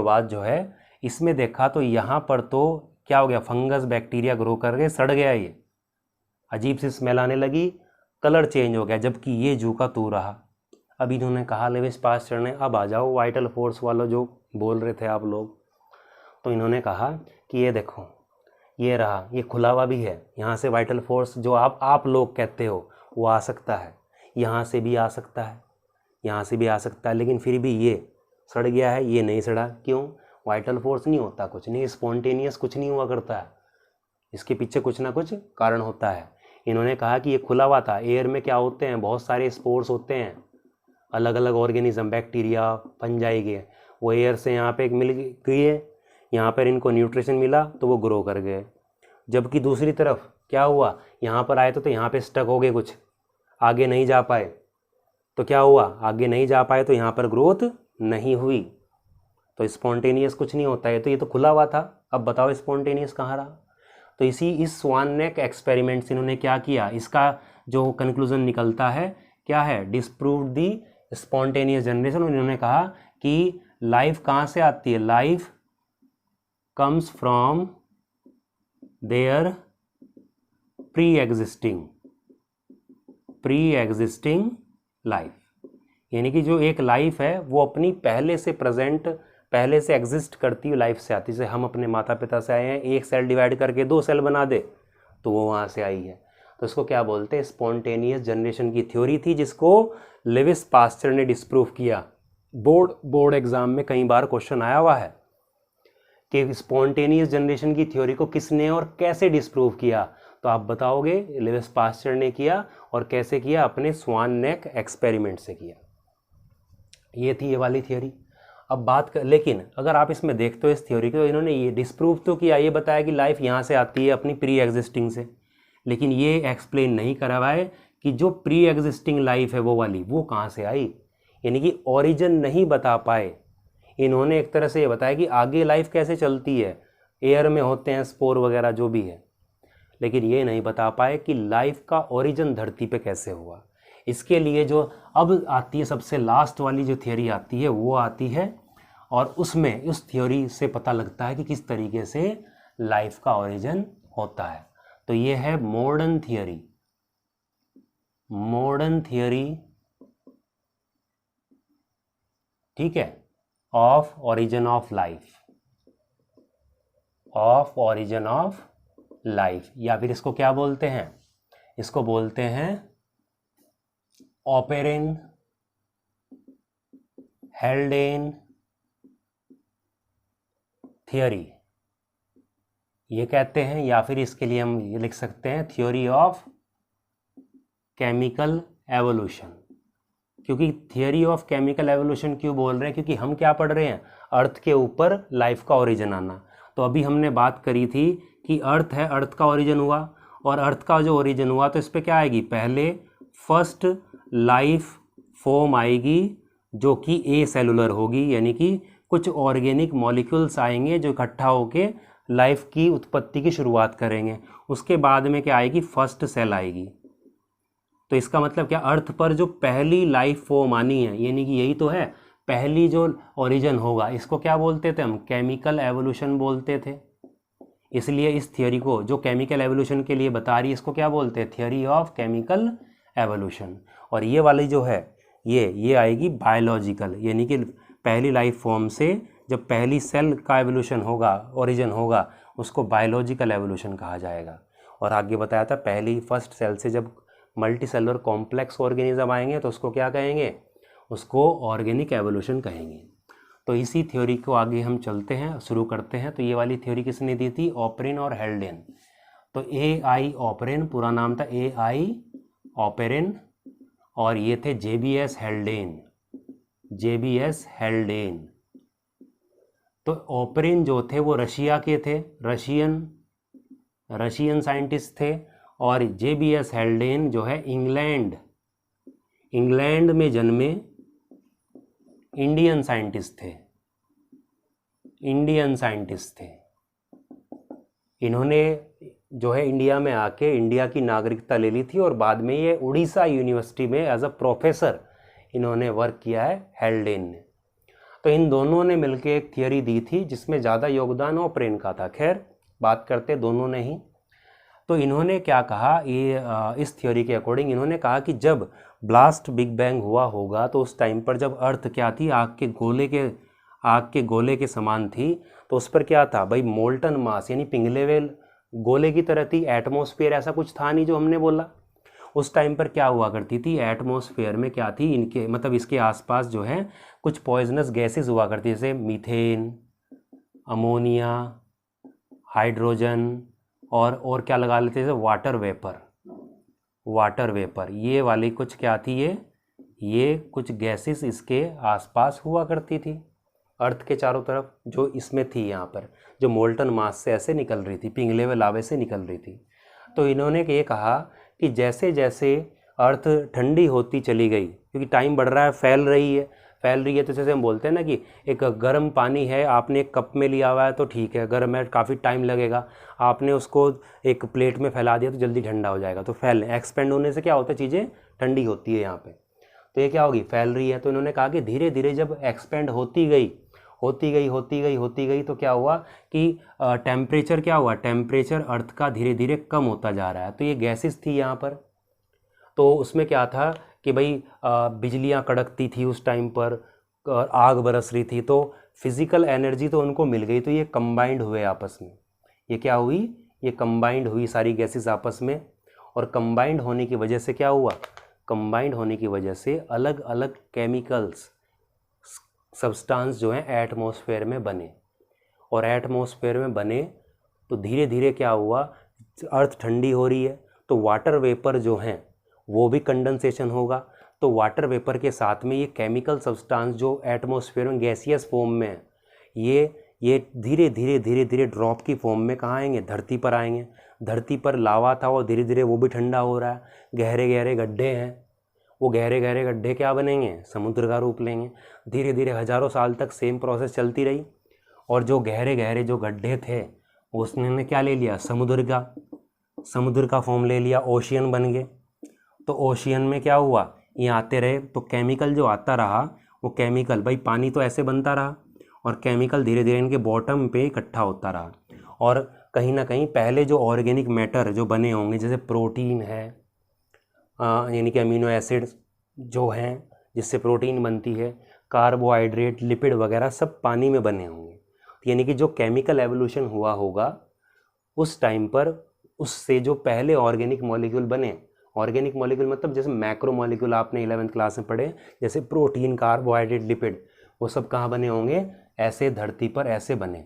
बाद जो है इसमें देखा तो यहाँ पर तो क्या हो गया, फंगस बैक्टीरिया ग्रो करके सड़ गया, ये अजीब सी स्मेल आने लगी, कलर चेंज हो गया, जबकि ये जू का तू रहा। अब इन्होंने कहा लेविस पास्चर ने, अब आ जाओ वाइटल फोर्स वालों जो बोल रहे थे आप लोग, तो इन्होंने कहा कि ये देखो, ये रहा, ये खुला हुआ भी है, यहाँ से वाइटल फोर्स जो आप लोग कहते हो वो आ सकता है, यहाँ से भी आ सकता है, यहाँ से भी आ सकता है, लेकिन फिर भी ये सड़ गया है, ये नहीं सड़ा, क्यों, वाइटल फोर्स नहीं होता, कुछ नहीं, स्पॉन्टेनियस कुछ नहीं हुआ करता है, इसके पीछे कुछ ना कुछ कारण होता है। इन्होंने कहा कि ये खुला हुआ था, एयर में क्या होते हैं, बहुत सारे स्पोर्स होते हैं, अलग अलग ऑर्गेनिज्म, बैक्टीरिया, फंजाई के, वो एयर से यहाँ पे मिल गए, यहाँ पर इनको न्यूट्रिशन मिला तो वो ग्रो कर गए। जबकि दूसरी तरफ क्या हुआ, यहाँ पर आए तो यहाँ पे स्टक हो गए, कुछ आगे नहीं जा पाए, तो क्या हुआ, आगे नहीं जा पाए तो यहाँ पर ग्रोथ नहीं हुई, तो स्पॉन्टेनियस कुछ नहीं होता है, तो ये तो खुला हुआ था, अब बताओ स्पॉन्टेनियस कहाँ रहा। तो इस स्वान नेक एक्सपेरिमेंट से इन्होंने क्या किया, इसका जो कंक्लूजन निकलता है क्या है, डिस्प्रूव दी स्पॉन्टेनियस जनरेशन। उन्होंने कहा कि लाइफ कहाँ से आती है, life comes from there pre existing life, यानी कि जो एक लाइफ है वो अपनी पहले से एग्जिस्ट करती हुई लाइफ से आती है। जैसे हम अपने माता पिता से आए हैं, एक सेल डिवाइड करके 2 सेल बना दे, तो वो वहाँ से आई है, तो इसको क्या बोलते हैं, स्पॉन्टेनियस जनरेशन की थ्योरी थी, जिसको लेविस पास्चर ने डिस्प्रूव किया। बोर्ड एग्जाम में कई बार क्वेश्चन आया हुआ है कि स्पॉन्टेनियस जनरेशन की थ्योरी को किसने और कैसे डिस्प्रूव किया, तो आप बताओगे लेविस पास्चर ने किया, और कैसे किया, अपने स्वान नेक एक्सपेरिमेंट से किया। ये थी ये वाली थ्योरी। अब बात कर, लेकिन अगर आप इसमें देखते हो इस थ्योरी को, इन्होंने ये डिस्प्रूव तो किया, ये बताया कि लाइफ यहाँ से आती है अपनी प्री एग्जिस्टिंग से, लेकिन ये एक्सप्लेन नहीं करा हुआ है कि जो प्री एग्जिस्टिंग लाइफ है वो वाली, वो कहाँ से आई, यानी कि ओरिजिन नहीं बता पाए। इन्होंने एक तरह से ये बताया कि आगे लाइफ कैसे चलती है, एयर में होते हैं स्पोर वगैरह जो भी है, लेकिन ये नहीं बता पाए कि लाइफ का ओरिजिन धरती पे कैसे हुआ। इसके लिए जो अब आती है सबसे लास्ट वाली जो थियोरी आती है वो आती है, और उसमें उस थियोरी से पता लगता है कि किस तरीके से लाइफ का ओरिजिन होता है। तो ये है मॉडर्न थियोरी, ठीक है, ऑफ ओरिजिन ऑफ लाइफ, या फिर इसको क्या बोलते हैं, इसको बोलते हैं ओपेरिन हेल्डेन थियोरी, ये कहते हैं, या फिर इसके लिए हम ये लिख सकते हैं थ्योरी ऑफ केमिकल एवोल्यूशन। क्योंकि थियोरी ऑफ केमिकल एवोल्यूशन क्यों बोल रहे हैं, क्योंकि हम क्या पढ़ रहे हैं, अर्थ के ऊपर लाइफ का ओरिजिन आना। तो अभी हमने बात करी थी कि अर्थ है, अर्थ का ओरिजिन हुआ, और अर्थ का जो ओरिजिन हुआ तो इस पर क्या आएगी, पहले फर्स्ट लाइफ फॉर्म आएगी जो कि ए सेलुलर होगी, यानी कि कुछ ऑर्गेनिक मॉलिक्यूल्स आएंगे जो इकट्ठा होके लाइफ की उत्पत्ति की शुरुआत करेंगे। उसके बाद में क्या आएगी, फर्स्ट सेल आएगी। तो इसका मतलब क्या, अर्थ पर जो पहली लाइफ फॉर्म आनी है, यानी कि यही तो है पहली जो ओरिजिन होगा, इसको क्या बोलते थे हम, केमिकल एवोल्यूशन बोलते थे। इसलिए इस थियोरी को जो केमिकल एवोल्यूशन के लिए बता रही है, इसको क्या बोलते हैं, थियोरी ऑफ केमिकल एवोल्यूशन। और ये वाली जो है ये आएगी बायोलॉजिकल, यानी कि पहली लाइफ फॉर्म से जब पहली सेल का एवोल्यूशन होगा, ओरिजिन होगा, उसको बायोलॉजिकल एवोल्यूशन कहा जाएगा। और आगे बताया था पहली फर्स्ट सेल से जब मल्टी सेलुलर कॉम्प्लेक्स ऑर्गेनिज्म आएंगे तो उसको क्या कहेंगे, उसको ऑर्गेनिक एवोल्यूशन कहेंगे। तो इसी थ्योरी को आगे हम चलते हैं, शुरू करते हैं। तो ये वाली थ्योरी किसने दी थी, ऑपरेन और हेल्डेन। तो AI ऑपरेन, पूरा नाम था AI ऑपरेन, और ये थे JBS हेल्डेन, JBS हेल्डेन। तो ऑपरेन जो थे वो रशिया के थे, रशियन साइंटिस्ट थे। और JBS हेल्डेन जो है इंग्लैंड में जन्मे इंडियन साइंटिस्ट थे। इन्होंने जो है इंडिया में आके इंडिया की नागरिकता ले ली थी, और बाद में ये उड़ीसा यूनिवर्सिटी में एज अ प्रोफेसर इन्होंने वर्क किया है, हेल्डेन ने। तो इन दोनों ने मिलकर एक थियरी दी थी जिसमें ज़्यादा योगदान ऑपरेन का था। खैर बात करते दोनों ने ही। तो इन्होंने क्या कहा, ये इस थ्योरी के अकॉर्डिंग इन्होंने कहा कि जब ब्लास्ट बिग बैंग हुआ होगा तो उस टाइम पर जब अर्थ क्या थी, आग के गोले के समान थी, तो उस पर क्या था भाई, मोल्टन मास, यानी पिघले हुए गोले की तरह थी। एटमॉस्फेयर ऐसा कुछ था नहीं जो हमने बोला। उस टाइम पर क्या हुआ करती थी, एटमॉस्फेयर में क्या थी, इनके मतलब इसके आसपास जो है कुछ पॉइजनस गैसेस हुआ करती, जैसे मीथेन, अमोनिया, हाइड्रोजन, और क्या लगा लेते थे, वाटर वेपर। ये वाली कुछ क्या थी, ये कुछ गैसेस इसके आसपास हुआ करती थी अर्थ के चारों तरफ, जो इसमें थी यहाँ पर, जो मोल्टन मास से ऐसे निकल रही थी, पिघले हुए लावे से निकल रही थी। तो इन्होंने ये कहा कि जैसे जैसे अर्थ ठंडी होती चली गई, क्योंकि टाइम बढ़ रहा है, फैल रही है, तो जैसे हम बोलते हैं ना कि एक गर्म पानी है, आपने एक कप में लिया हुआ है तो ठीक है, गर्म है, काफ़ी टाइम लगेगा, आपने उसको एक प्लेट में फैला दिया तो जल्दी ठंडा हो जाएगा। तो एक्सपेंड होने से क्या होता है, चीज़ें ठंडी होती है यहाँ पे। तो ये क्या होगी, फैल रही है। तो इन्होंने कहा कि धीरे धीरे जब एक्सपेंड होती गई तो क्या हुआ कि टेम्परेचर क्या हुआ, टेम्परेचर अर्थ का धीरे धीरे कम होता जा रहा है। तो ये गैसेस थी यहाँ पर। तो उसमें क्या था कि भाई बिजलियाँ कड़कती थी उस टाइम पर, आग बरस रही थी, तो फिज़िकल एनर्जी तो उनको मिल गई। तो ये कंबाइंड हुए आपस में, ये क्या हुई, ये कंबाइंड हुई सारी गैसेस आपस में। और कंबाइंड होने की वजह से क्या हुआ, कंबाइंड होने की वजह से अलग अलग केमिकल्स, सब्सटेंस जो हैं एटमॉस्फेयर में बने। और एटमॉस्फेयर में बने तो धीरे धीरे क्या हुआ, अर्थ ठंडी हो रही है तो वाटर वेपर जो हैं वो भी कंडेंसेशन होगा। तो वाटर वेपर के साथ में ये केमिकल सब्सटेंस जो एटमॉस्फेयर में गैसियस फॉर्म में है, ये धीरे धीरे ड्रॉप की फॉर्म में कहाँ आएंगे, धरती पर आएंगे। धरती पर लावा था और धीरे धीरे वो भी ठंडा हो रहा है। गहरे गहरे गड्ढे हैं, वो गहरे गहरे गड्ढे क्या बनेंगे, समुद्र का रूप लेंगे। धीरे धीरे हज़ारों साल तक सेम प्रोसेस चलती रही, और जो गहरे गहरे जो गड्ढे थे उसने क्या ले लिया, समुद्र का फॉर्म ले लिया, ओशियन बन गए। तो ओशियन में क्या हुआ, ये आते रहे, तो केमिकल जो आता रहा, वो केमिकल भाई पानी तो ऐसे बनता रहा, और केमिकल धीरे धीरे इनके बॉटम पे इकट्ठा होता रहा। और कहीं ना कहीं पहले जो ऑर्गेनिक मैटर जो बने होंगे, जैसे प्रोटीन है, यानी कि अमीनो एसिड्स जो हैं जिससे प्रोटीन बनती है, कार्बोहाइड्रेट, लिपिड वगैरह सब पानी में बने होंगे। यानी कि जो केमिकल एवोल्यूशन हुआ होगा उस टाइम पर, उससे जो पहले ऑर्गेनिक मॉलिक्यूल बने, ऑर्गेनिक मॉलिक्यूल मतलब जैसे मैक्रो मॉलिक्यूल आपने 11वीं क्लास में पढ़े, जैसे प्रोटीन, कार्बोहाइड्रेट, लिपिड, वो सब कहाँ बने होंगे, ऐसे धरती पर ऐसे बने,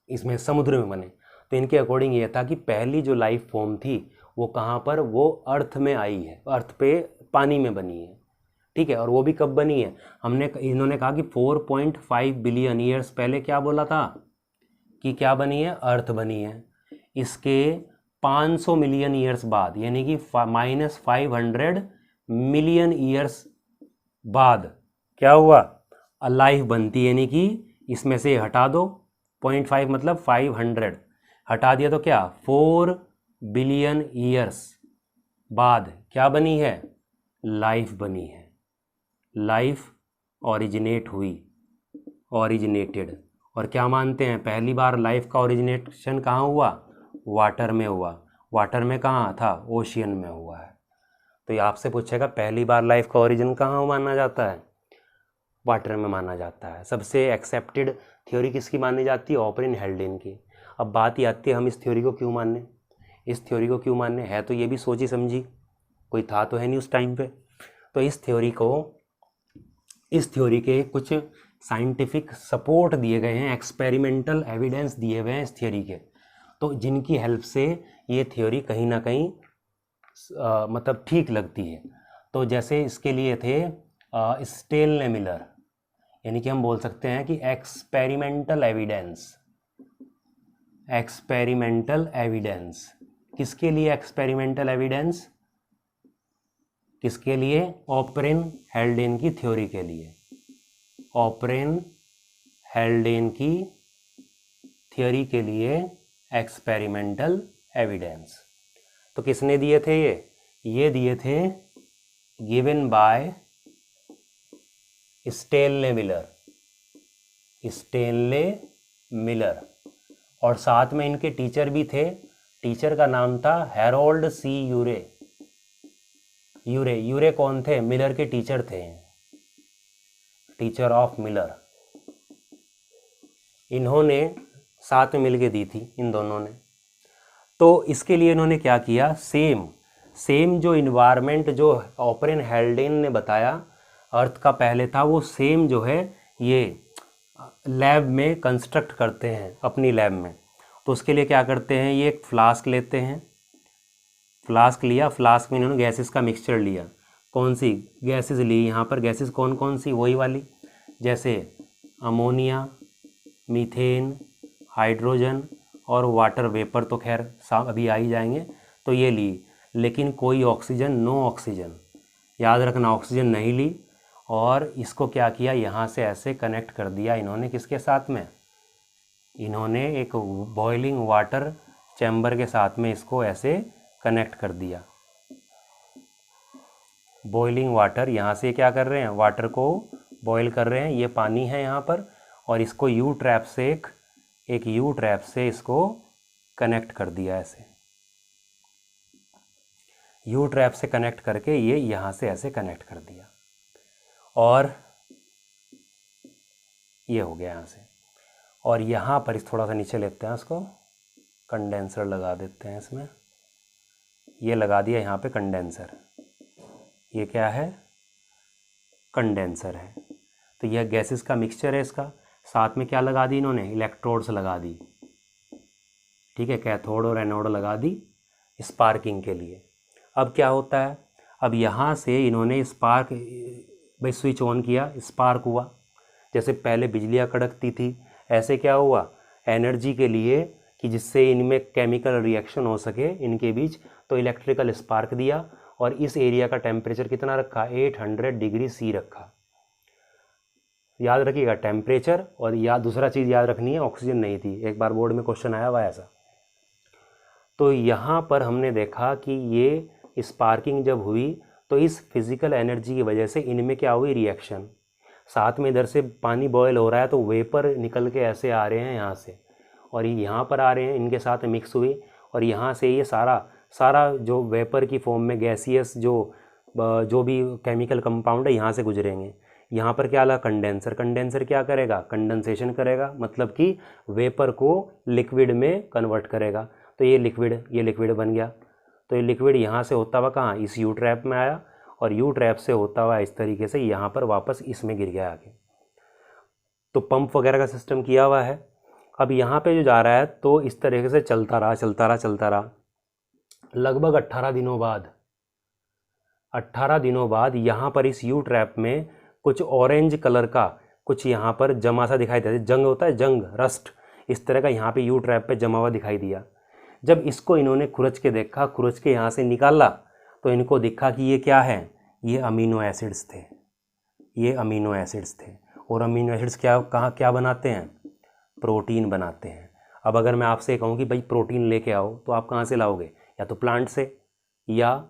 इसमें समुद्र में बने। तो इनके अकॉर्डिंग ये था कि पहली जो लाइफ फॉर्म थी वो कहाँ पर, वो अर्थ में आई है, अर्थ पे पानी में बनी है, ठीक है। और वो भी कब बनी है, इन्होंने कहा कि 4.5 बिलियन ईयर्स पहले क्या बोला था कि क्या बनी है, अर्थ बनी है। इसके 500 मिलियन ईयर्स बाद, यानी कि -500 मिलियन ईयर्स बाद क्या हुआ, लाइफ बनती है, यानी कि इसमें से हटा दो 0.5 मतलब 500 हटा दिया तो क्या 4 बिलियन ईयर्स बाद क्या बनी है, लाइफ बनी है। लाइफ ओरिजिनेट हुई, ओरिजिनेटेड। और क्या मानते हैं, पहली बार लाइफ का ओरिजिनेशन कहाँ हुआ, वाटर में हुआ। वाटर में कहाँ था, ओशियन में हुआ है। तो ये आपसे पूछेगा पहली बार लाइफ का ओरिजिन कहाँ माना जाता है, वाटर में माना जाता है। सबसे एक्सेप्टेड थ्योरी किसकी मानी जाती है, ऑपरिन हेल्डेन की। अब बात ये आती है हम इस थ्योरी को क्यों माने, इस थ्योरी को क्यों माने, है तो ये भी सोची समझी, कोई था तो है नहीं उस टाइम पे। तो इस थ्योरी के कुछ साइंटिफिक सपोर्ट दिए गए हैं, एक्सपेरिमेंटल एविडेंस दिए हुए हैं इस थ्योरी के, तो जिनकी हेल्प से ये थ्योरी कहीं ना कहीं मतलब ठीक लगती है। तो जैसे इसके लिए थे स्टेल ने मिलर, यानी कि हम बोल सकते हैं कि एक्सपेरिमेंटल एविडेंस। एक्सपेरिमेंटल एविडेंस किसके लिए, एक्सपेरिमेंटल एविडेंस किसके लिए, ऑपरेन हेल्डेन की थ्योरी के लिए। ऑपरेन हेल्डेन की थ्योरी के लिए एक्सपेरिमेंटल एविडेंस। तो किसने दिए थे ये दिए थे गिवन बाय स्टेनले मिलर। और साथ में इनके टीचर भी थे, टीचर का नाम था हैरोल्ड सी यूरे कौन थे, मिलर के टीचर थे, टीचर ऑफ मिलर। इन्होंने साथ में मिलके दी थी इन दोनों ने। तो इसके लिए इन्होंने क्या किया, सेम जो इन्वायरमेंट जो ऑपरेन हेल्डेन ने बताया अर्थ का पहले था, वो सेम जो है ये लैब में कंस्ट्रक्ट करते हैं अपनी लैब में। तो उसके लिए क्या करते हैं, ये एक फ्लास्क लेते हैं, फ्लास्क लिया, फ्लास्क में इन्होंने गैसेस का मिक्सचर लिया। कौन सी गैसेस ली, यहाँ पर गैसेस कौन कौन सी, वही वाली जैसे अमोनिया, मीथेन, हाइड्रोजन और वाटर वेपर, तो खैर अभी आ ही जाएंगे। तो ये ली, लेकिन कोई ऑक्सीजन, नो ऑक्सीजन, याद रखना ऑक्सीजन नहीं ली। और इसको क्या किया, यहाँ से ऐसे कनेक्ट कर दिया इन्होंने, किसके साथ में, इन्होंने एक बॉइलिंग वाटर चैम्बर के साथ में इसको ऐसे कनेक्ट कर दिया। बॉइलिंग वाटर, यहाँ से क्या कर रहे हैं, वाटर को बॉयल कर रहे हैं, ये पानी है यहाँ पर, और इसको यू ट्रैप से एक यू ट्रैप से इसको कनेक्ट कर दिया ऐसे, यू ट्रैप से कनेक्ट करके ये यहाँ से ऐसे कनेक्ट कर दिया, और ये हो गया यहाँ से। और यहाँ पर इस थोड़ा सा नीचे लेते हैं इसको, कंडेंसर लगा देते हैं इसमें, ये लगा दिया यहाँ पे कंडेंसर, ये क्या है, कंडेंसर है। तो यह गैसेस का मिक्सचर है इसका, साथ में क्या लगा दी इन्होंने, इलेक्ट्रोड्स लगा दी, ठीक है, कैथोड और एनोड लगा दी स्पार्किंग के लिए। अब क्या होता है, अब यहाँ से इन्होंने स्पार्क भाई स्विच ऑन किया, स्पार्क हुआ, जैसे पहले बिजलियाँ कड़कती थी, ऐसे क्या हुआ, एनर्जी के लिए कि जिससे इनमें केमिकल रिएक्शन हो सके इनके बीच, तो इलेक्ट्रिकल स्पार्क दिया। और इस एरिया का टेम्परेचर कितना रखा, 800 डिग्री सी रखा। याद रखिएगा टेम्परेचर, और या दूसरा चीज़ याद रखनी है, ऑक्सीजन नहीं थी, एक बार बोर्ड में क्वेश्चन आया हुआ ऐसा। तो यहाँ पर हमने देखा कि ये स्पार्किंग जब हुई तो इस फिज़िकल एनर्जी की वजह से इनमें क्या हुई, रिएक्शन। साथ में इधर से पानी बॉयल हो रहा है, तो वेपर निकल के ऐसे आ रहे हैं यहाँ से, और यहाँ पर आ रहे हैं, इनके साथ मिक्स हुई, और यहाँ से ये सारा जो वेपर की फॉर्म में गैसियस जो भी केमिकल कंपाउंड है यहाँ से गुजरेंगे। यहाँ पर क्या लगा, कंडेंसर। कंडेंसर क्या करेगा, कंडेंसेशन करेगा, मतलब कि वेपर को लिक्विड में कन्वर्ट करेगा। तो ये लिक्विड बन गया। तो ये लिक्विड यहाँ से होता हुआ कहाँ, इस यू ट्रैप में आया, और यू ट्रैप से होता हुआ इस तरीके से यहाँ पर वापस इसमें गिर गया आगे। तो पंप वगैरह का सिस्टम किया हुआ है। अब यहाँ पे जो जा रहा है तो इस तरीके से चलता रहा। लगभग 18 दिनों बाद यहाँ पर इस यू ट्रैप में कुछ ऑरेंज कलर का कुछ यहाँ पर जमा सा दिखाई देता है, जंग होता है, जंग, रस्ट, इस तरह का यहाँ पे यू ट्रैप पे जमा हुआ दिखाई दिया। जब इसको इन्होंने खुरच के देखा, खुरच के यहाँ से निकाला, तो इनको दिखा कि ये क्या है, ये अमीनो एसिड्स थे, और अमीनो एसिड्स क्या बनाते हैं, प्रोटीन बनाते हैं। अब अगर मैं आपसे कहूँ कि भाई प्रोटीन लेके आओ, तो आप कहाँ से लाओगे, या तो प्लांट से या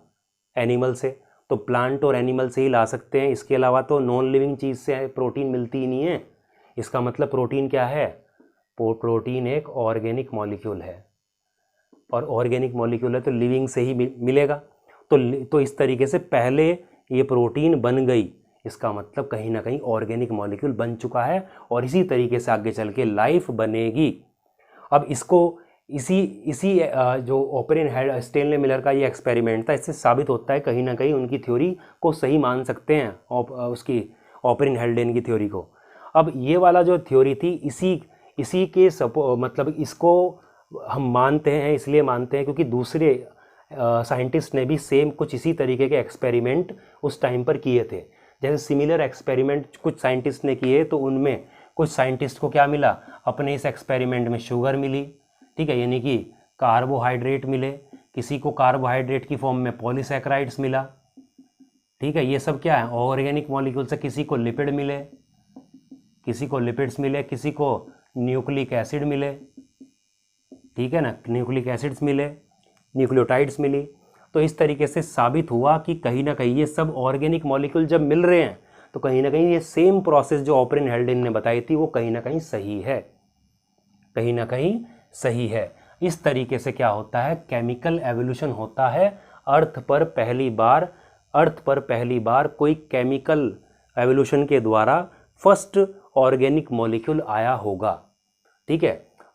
एनिमल से। तो प्लांट और एनिमल से ही ला सकते हैं, इसके अलावा तो नॉन लिविंग चीज़ से प्रोटीन मिलती ही नहीं है। इसका मतलब प्रोटीन क्या है, प्रोटीन एक ऑर्गेनिक मॉलिक्यूल है, और ऑर्गेनिक मॉलिक्यूल है तो लिविंग से ही मिलेगा। तो इस तरीके से पहले ये प्रोटीन बन गई, इसका मतलब कहीं ना कहीं ऑर्गेनिक मॉलिक्यूल बन चुका है, और इसी तरीके से आगे चल के लाइफ बनेगी। अब इसको इसी जो ओपेन स्टेनले मिलर का ये एक्सपेरिमेंट था, इससे साबित होता है कहीं ना कहीं उनकी थ्योरी को सही मान सकते हैं, उसकी ओपेन हेल्डेन की थ्योरी को। अब ये वाला जो थ्योरी थी, इसी के मतलब इसको हम मानते हैं, इसलिए मानते हैं क्योंकि दूसरे साइंटिस्ट ने भी सेम कुछ इसी तरीके के एक्सपेरिमेंट उस टाइम पर किए थे। जैसे सिमिलर एक्सपेरिमेंट कुछ साइंटिस्ट ने किए, तो उनमें कुछ साइंटिस्ट को क्या मिला, अपने इस एक्सपेरिमेंट में शुगर मिली, ठीक है, यानी कि कार्बोहाइड्रेट मिले, किसी को कार्बोहाइड्रेट की फॉर्म में पॉलीसैकेराइड्स मिला, ठीक है, ये सब क्या है, ऑर्गेनिक मॉलिक्यूल से। किसी को लिपिड मिले, किसी को लिपिड्स मिले, किसी को न्यूक्लिक एसिड मिले, ठीक है ना, न्यूक्लिक एसिड्स मिले, न्यूक्लियोटाइड्स मिली। तो इस तरीके से साबित हुआ कि कहीं ना कहीं ये सब ऑर्गेनिक मॉलिक्यूल जब मिल रहे हैं, तो कहीं ना कहीं ये सेम प्रोसेस जो ओपेन हेल्डेन ने बताई थी वो कहीं ना कहीं सही है, कहीं ना कहीं सही है। इस तरीके से क्या होता है, केमिकल एवोल्यूशन होता है। अर्थ पर पहली बार कोई केमिकल एवोल्यूशन के द्वारा फर्स्ट ऑर्गेनिक मॉलिक्यूल आया होगा, ठीक है।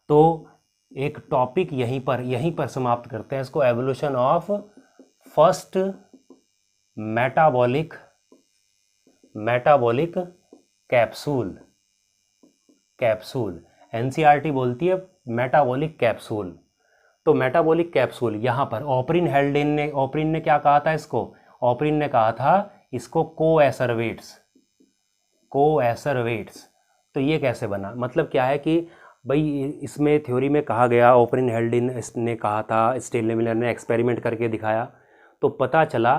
तो एक टॉपिक यहीं पर समाप्त करते हैं इसको, evolution of first metabolic capsule. NCERT बोलती है मेटाबॉलिक कैप्सूल। तो मेटाबॉलिक कैप्सूल यहाँ पर ओपरिन ने क्या कहा था इसको, ओपरिन ने कहा था इसको कोएसरवेट्स। तो ये कैसे बना, मतलब क्या है कि भाई इसमें थ्योरी में कहा गया, ओपरिन हेल्डेन ने कहा था, स्टेनले मिलर ने एक्सपेरिमेंट करके दिखाया, तो पता चला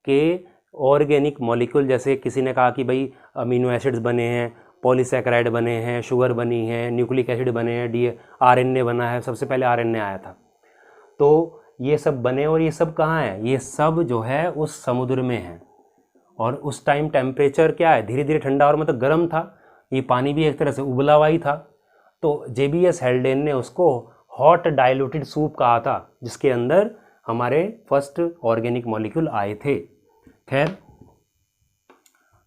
कि ऑर्गेनिक मॉलिक्यूल, जैसे किसी ने कहा कि भाई अमीनो एसिड्स बने हैं, पॉलीसैकेराइड बने हैं, शुगर बनी है, न्यूक्लिक एसिड बने हैं, आरएनए बना है, सबसे पहले आरएनए आया था। तो ये सब बने, और ये सब कहाँ है, ये सब जो है उस समुद्र में है। और उस टाइम टेम्परेचर क्या है, धीरे धीरे ठंडा और मतलब गर्म था, ये पानी भी एक तरह से उबला हुआ ही था। तो जेबीएस हेल्डेन ने उसको हॉट डाइल्यूटेड सूप कहा था, जिसके अंदर हमारे फर्स्ट ऑर्गेनिक मॉलिक्यूल आए थे। खैर,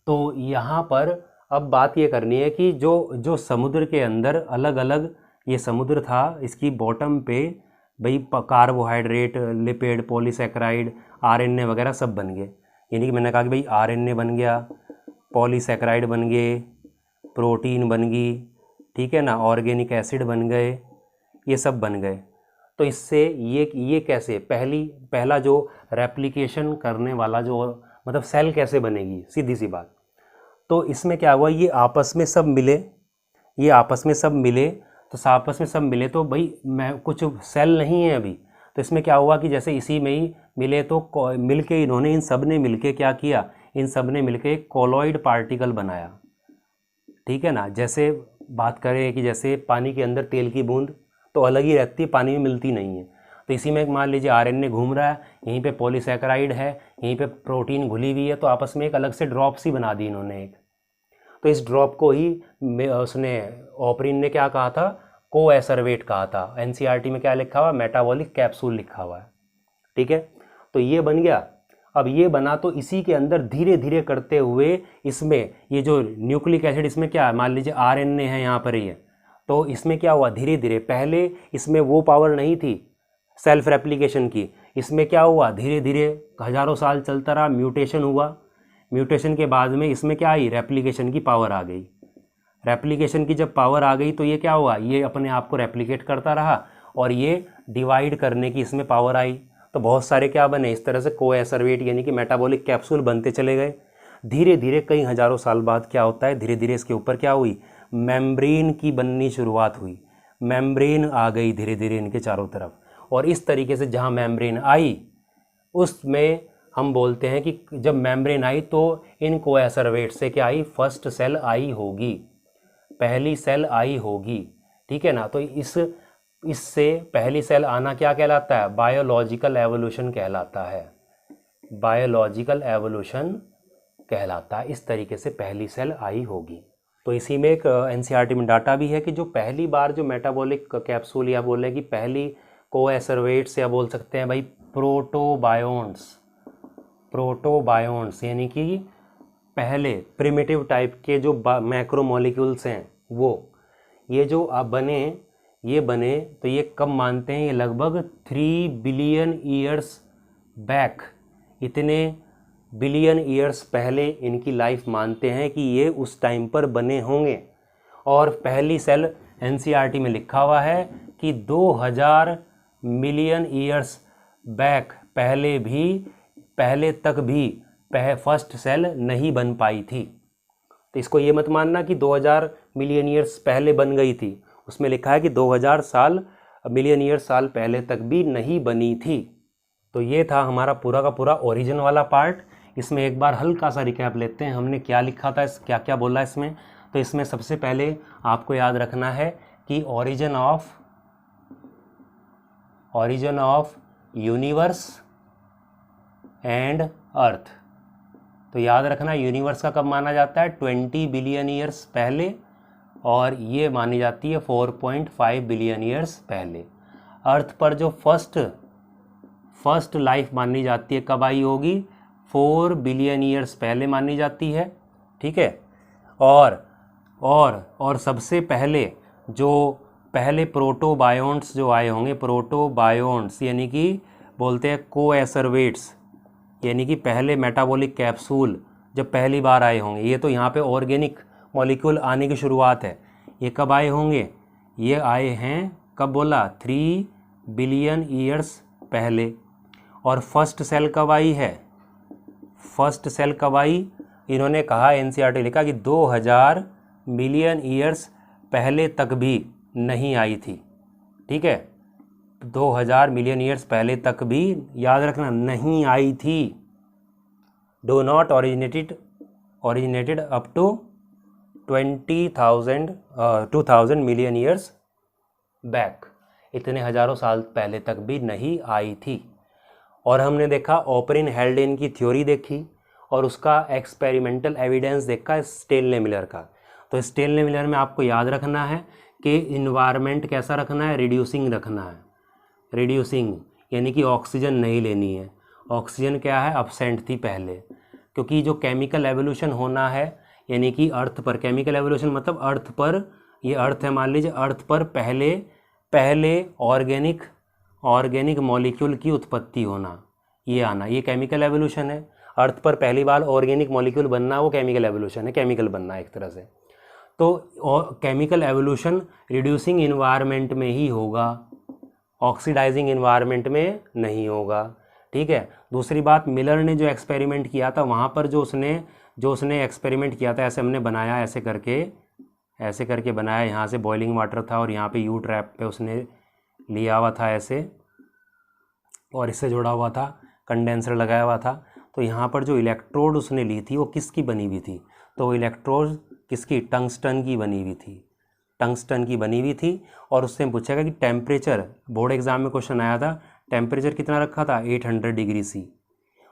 तो यहाँ पर अब बात ये करनी है कि जो समुद्र के अंदर अलग अलग ये समुद्र था, इसकी बॉटम पे भाई कार्बोहाइड्रेट, लिपिड, पॉलीसैकेराइड, आरएनए वगैरह सब बन गए। यानी कि मैंने कहा कि भाई आरएनए बन गया, पॉलीसैकेराइड बन गए, प्रोटीन बन गई, ठीक है ना, ऑर्गेनिक एसिड बन गए, ये सब बन गए। तो इससे ये कैसे पहला जो रेप्लिकेशन करने वाला जो मतलब सेल कैसे बनेगी, सीधी सी बात। तो इसमें क्या हुआ, ये आपस में सब मिले, तो आपस में सब मिले तो भाई मैं कुछ सेल नहीं है अभी। तो इसमें क्या हुआ कि जैसे इसी में ही मिले, तो मिलके इन्होंने, इन सब ने मिलके क्या किया, इन सब ने मिलके एक कॉलॉइड पार्टिकल बनाया, ठीक है ना। जैसे बात करें कि जैसे पानी के अंदर तेल की बूंद तो अलग ही रहती है, पानी में मिलती नहीं है। तो इसी में मान लीजिए आरएनए घूम रहा है, यहीं पे पॉलीसैकेराइड है, यहीं पे प्रोटीन घुली हुई है, तो आपस में एक अलग से ड्रॉप सी बना दी इन्होंने एक। तो इस ड्रॉप को ही उसने ओपरिन ने क्या कहा था, कोएसरवेट कहा था। एनसीईआरटी में क्या लिखा हुआ, मेटाबॉलिक कैप्सूल लिखा हुआ है, ठीक है। तो ये बन गया। अब ये बना तो इसी के अंदर धीरे धीरे करते हुए इसमें ये जो न्यूक्लिक एसिड, इसमें क्या है, मान लीजिए आरएनए है यहाँ पर ये, तो इसमें क्या हुआ, धीरे धीरे, पहले इसमें वो पावर नहीं थी सेल्फ रेप्लिकेशन की, इसमें क्या हुआ, धीरे धीरे हज़ारों साल चलता रहा, म्यूटेशन हुआ, म्यूटेशन के बाद में इसमें क्या आई, रेप्लिकेशन की पावर आ गई। रेप्लिकेशन की जब पावर आ गई तो ये क्या हुआ, ये अपने आप को रेप्लिकेट करता रहा, और ये डिवाइड करने की इसमें पावर आई। तो बहुत सारे क्या बने, इस तरह से कोएसरवेट यानी कि मेटाबॉलिक कैप्सूल बनते चले गए। धीरे धीरे कई हज़ारों साल बाद क्या होता है, धीरे धीरे इसके ऊपर क्या हुई, मेम्ब्रेन की बननी शुरुआत हुई, मेम्ब्रेन आ गई धीरे धीरे इनके चारों तरफ। और इस तरीके से जहाँ मेम्ब्रेन आई उसमें हम बोलते हैं कि जब मेम्ब्रेन आई तो इन कोएसरवेट से क्या आई, फर्स्ट सेल आई होगी, पहली सेल आई होगी, ठीक है ना। तो इससे पहली सेल आना क्या कहलाता है, बायोलॉजिकल एवोल्यूशन कहलाता है, बायोलॉजिकल एवोल्यूशन कहलाता है। इस तरीके से पहली सेल आई होगी। तो इसी में एक एनसीईआरटी में डाटा भी है कि जो पहली बार जो मेटाबॉलिक कैप्सूल या बोले कि पहली कोएसरवेट्स या बोल सकते हैं भाई प्रोटोबायोन्ट्स यानी कि पहले प्रिमिटिव टाइप के जो मैक्रोमोलिक्यूल्स हैं वो ये जो आप बने तो ये कब मानते हैं, ये लगभग 3 बिलियन ईयर्स बैक, इतने बिलियन ईयर्स पहले इनकी लाइफ मानते हैं कि ये उस टाइम पर बने होंगे। और पहली सेल एनसीईआरटी में लिखा हुआ है कि 2000 मिलियन ईयर्स बैक पहले तक भी फर्स्ट सेल नहीं बन पाई थी। तो इसको ये मत मानना कि 2000 मिलियन ईयर्स पहले बन गई थी, उसमें लिखा है कि 2000 मिलियन ईयर्स साल पहले तक भी नहीं बनी थी। तो ये था हमारा पूरा का पूरा ओरिजिन वाला पार्ट। इसमें एक बार हल्का सा रिकैप लेते हैं, हमने क्या लिखा था, क्या क्या बोला इसमें। तो इसमें सबसे पहले आपको याद रखना है कि origin of universe and earth. तो याद रखना यूनिवर्स का कब माना जाता है, 20 बिलियन ईयर्स पहले, और ये मानी जाती है 4.5 बिलियन ईयर्स पहले। अर्थ पर जो फर्स्ट लाइफ मानी जाती है कब आई होगी, 4 बिलियन ईयर्स पहले मानी जाती है, ठीक है। और सबसे पहले जो पहले प्रोटोबायोन्ट्स जो आए होंगे, प्रोटोबायोन्ट्स यानी कि बोलते हैं कोएसरवेट्स, यानी कि पहले मेटाबॉलिक कैप्सूल जब पहली बार आए होंगे, ये तो यहाँ पे ऑर्गेनिक मॉलिक्यूल आने की शुरुआत है। ये कब आए होंगे, ये आए हैं कब बोला, 3 बिलियन ईयर्स पहले। और फर्स्ट सेल कब आई है, फर्स्ट सेल कब आई, इन्होंने कहा, एनसीईआरटी लिखा कि 2000 मिलियन ईयर्स पहले तक भी नहीं आई थी, ठीक है। 2000 मिलियन ईयर्स पहले तक भी, याद रखना, नहीं आई थी। Do not originated up to 2000 million years back, इतने हजारों साल पहले तक भी नहीं आई थी। और हमने देखा ओपरिन हेल्डेन की थ्योरी देखी और उसका एक्सपेरिमेंटल एविडेंस देखा स्टेनले मिलर का। तो स्टेनले मिलर में आपको याद रखना है कि इन्वायरमेंट कैसा रखना है, रिड्यूसिंग रखना है, रिड्यूसिंग यानी कि ऑक्सीजन नहीं लेनी है। ऑक्सीजन क्या है, अब्सेंट थी पहले, क्योंकि जो केमिकल एवोल्यूशन होना है यानी कि अर्थ पर, केमिकल एवोल्यूशन मतलब अर्थ पर, ये अर्थ है मान लीजिए, अर्थ पर पहले ऑर्गेनिक मॉलिक्यूल की उत्पत्ति होना, ये आना, ये केमिकल एवोल्यूशन है। अर्थ पर पहली बार ऑर्गेनिक मॉलिक्यूल बनना वो केमिकल एवोल्यूशन है, केमिकल बनना एक तरह से। तो केमिकल एवोल्यूशन रिड्यूसिंग इन्वायरमेंट में ही होगा, ऑक्सीडाइजिंग इन्वायरमेंट में नहीं होगा, ठीक है। दूसरी बात, मिलर ने जो एक्सपेरिमेंट किया था वहाँ पर जो उसने एक्सपेरिमेंट किया था, ऐसे हमने बनाया, ऐसे करके बनाया, यहाँ से बॉइलिंग वाटर था और यहाँ पे यू ट्रैप पे उसने लिया हुआ था ऐसे, और इससे जुड़ा हुआ था, कंडेंसर लगाया हुआ था। तो यहाँ पर जो इलेक्ट्रोड उसने ली थी वो किसकी बनी हुई थी, तो वो इलेक्ट्रोड किसकी, टंगस्टन की बनी हुई थी, टंगस्टन की बनी हुई थी। और उससे पूछेगा कि टेम्परेचर, बोर्ड एग्जाम में क्वेश्चन आया था, टेम्परेचर कितना रखा था, 800 डिग्री सी।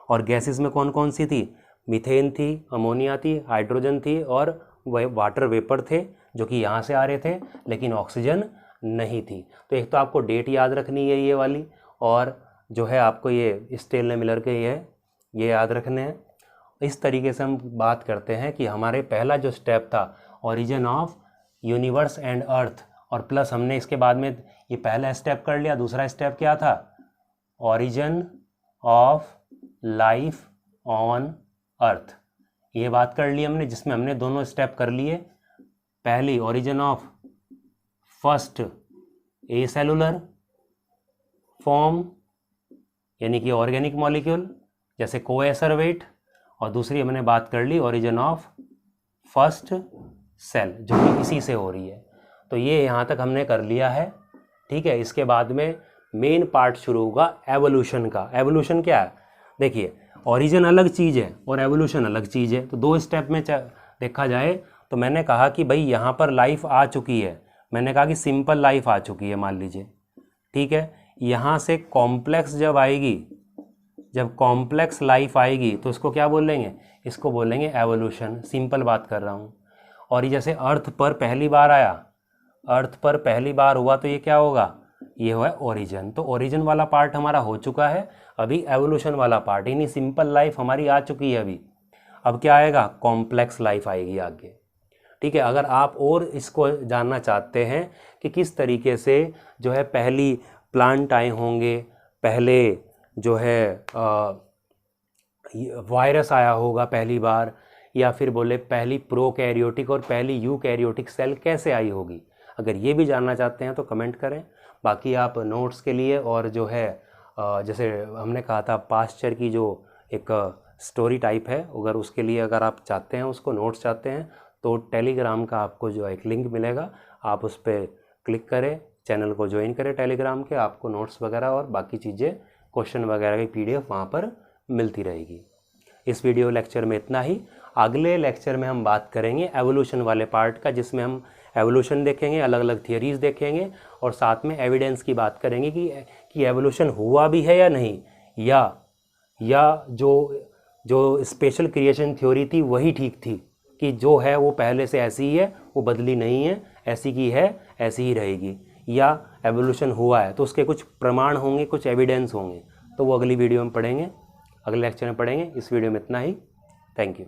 और गैसेस में कौन कौन सी थी, मीथेन थी, अमोनिया थी, हाइड्रोजन थी और वह वाटर वेपर थे जो कि यहाँ से आ रहे थे, लेकिन ऑक्सीजन नहीं थी। तो एक तो आपको डेट याद रखनी है ये वाली, और जो है आपको ये स्टेनले मिलर के ये याद रखने हैं। इस तरीके से हम बात करते हैं कि हमारे पहला जो स्टेप था origin of universe and earth, और प्लस हमने इसके बाद में ये पहला स्टेप कर लिया। दूसरा स्टेप क्या था, origin of life on earth, ये बात कर ली हमने, जिसमें हमने दोनों स्टेप कर लिए। पहली origin of first A cellular form यानी कि ऑर्गेनिक मॉलिक्यूल जैसे कोएसरवेट, और दूसरी हमने बात कर ली ओरिजिन ऑफ फर्स्ट सेल जो कि इसी से हो रही है। तो ये यहाँ तक हमने कर लिया है, ठीक है। इसके बाद में मेन पार्ट शुरू होगा एवोल्यूशन का। एवोल्यूशन क्या है, देखिए ओरिजिन अलग चीज़ है और एवोल्यूशन अलग चीज़ है। तो दो स्टेप में देखा जाए तो मैंने कहा कि भाई यहाँ पर लाइफ आ चुकी है, मैंने कहा कि सिंपल लाइफ आ चुकी है मान लीजिए, ठीक है। यहाँ से कॉम्प्लेक्स जब आएगी, जब कॉम्प्लेक्स लाइफ आएगी तो इसको क्या बोलेंगे, इसको बोलेंगे एवोल्यूशन। सिंपल बात कर रहा हूँ। और ये जैसे अर्थ पर पहली बार आया, अर्थ पर पहली बार हुआ तो ये क्या होगा, ये हुआ ओरिजिन। तो ओरिजिन वाला पार्ट हमारा हो चुका है, अभी एवोल्यूशन वाला पार्ट ही नहीं, सिंपल लाइफ हमारी आ चुकी है अभी। अब क्या आएगा, कॉम्प्लेक्स लाइफ आएगी आगे, ठीक है। अगर आप और इसको जानना चाहते हैं कि किस तरीके से जो है पहली प्लांट आए होंगे, पहले जो है वायरस आया होगा पहली बार, या फिर बोले पहली प्रोकैरियोटिक और पहली यूकैरियोटिक सेल कैसे आई होगी, अगर ये भी जानना चाहते हैं तो कमेंट करें। बाकी आप नोट्स के लिए और जो है जैसे हमने कहा था पास्चर की जो एक स्टोरी टाइप है, अगर उसके लिए अगर आप चाहते हैं उसको नोट्स चाहते हैं तो टेलीग्राम का आपको जो एक लिंक मिलेगा, आप उस पर क्लिक करें, चैनल को ज्वाइन करें टेलीग्राम के, आपको नोट्स वगैरह और बाकी चीज़ें क्वेश्चन वगैरह की PDF वहाँ पर मिलती रहेगी। इस वीडियो लेक्चर में इतना ही। अगले लेक्चर में हम बात करेंगे एवोल्यूशन वाले पार्ट का, जिसमें हम एवोल्यूशन देखेंगे, अलग अलग थियरीज़ देखेंगे और साथ में एविडेंस की बात करेंगे कि एवोल्यूशन हुआ भी है या नहीं, या जो स्पेशल क्रिएशन थ्योरी थी वही ठीक थी, कि जो है वो पहले से ऐसी ही है, वो बदली नहीं है, ऐसी की है ऐसी ही रहेगी, या एवोल्यूशन हुआ है तो उसके कुछ प्रमाण होंगे, कुछ एविडेंस होंगे, तो वो अगली वीडियो में पढ़ेंगे, अगले लेक्चर में पढ़ेंगे। इस वीडियो में इतना ही। Thank you.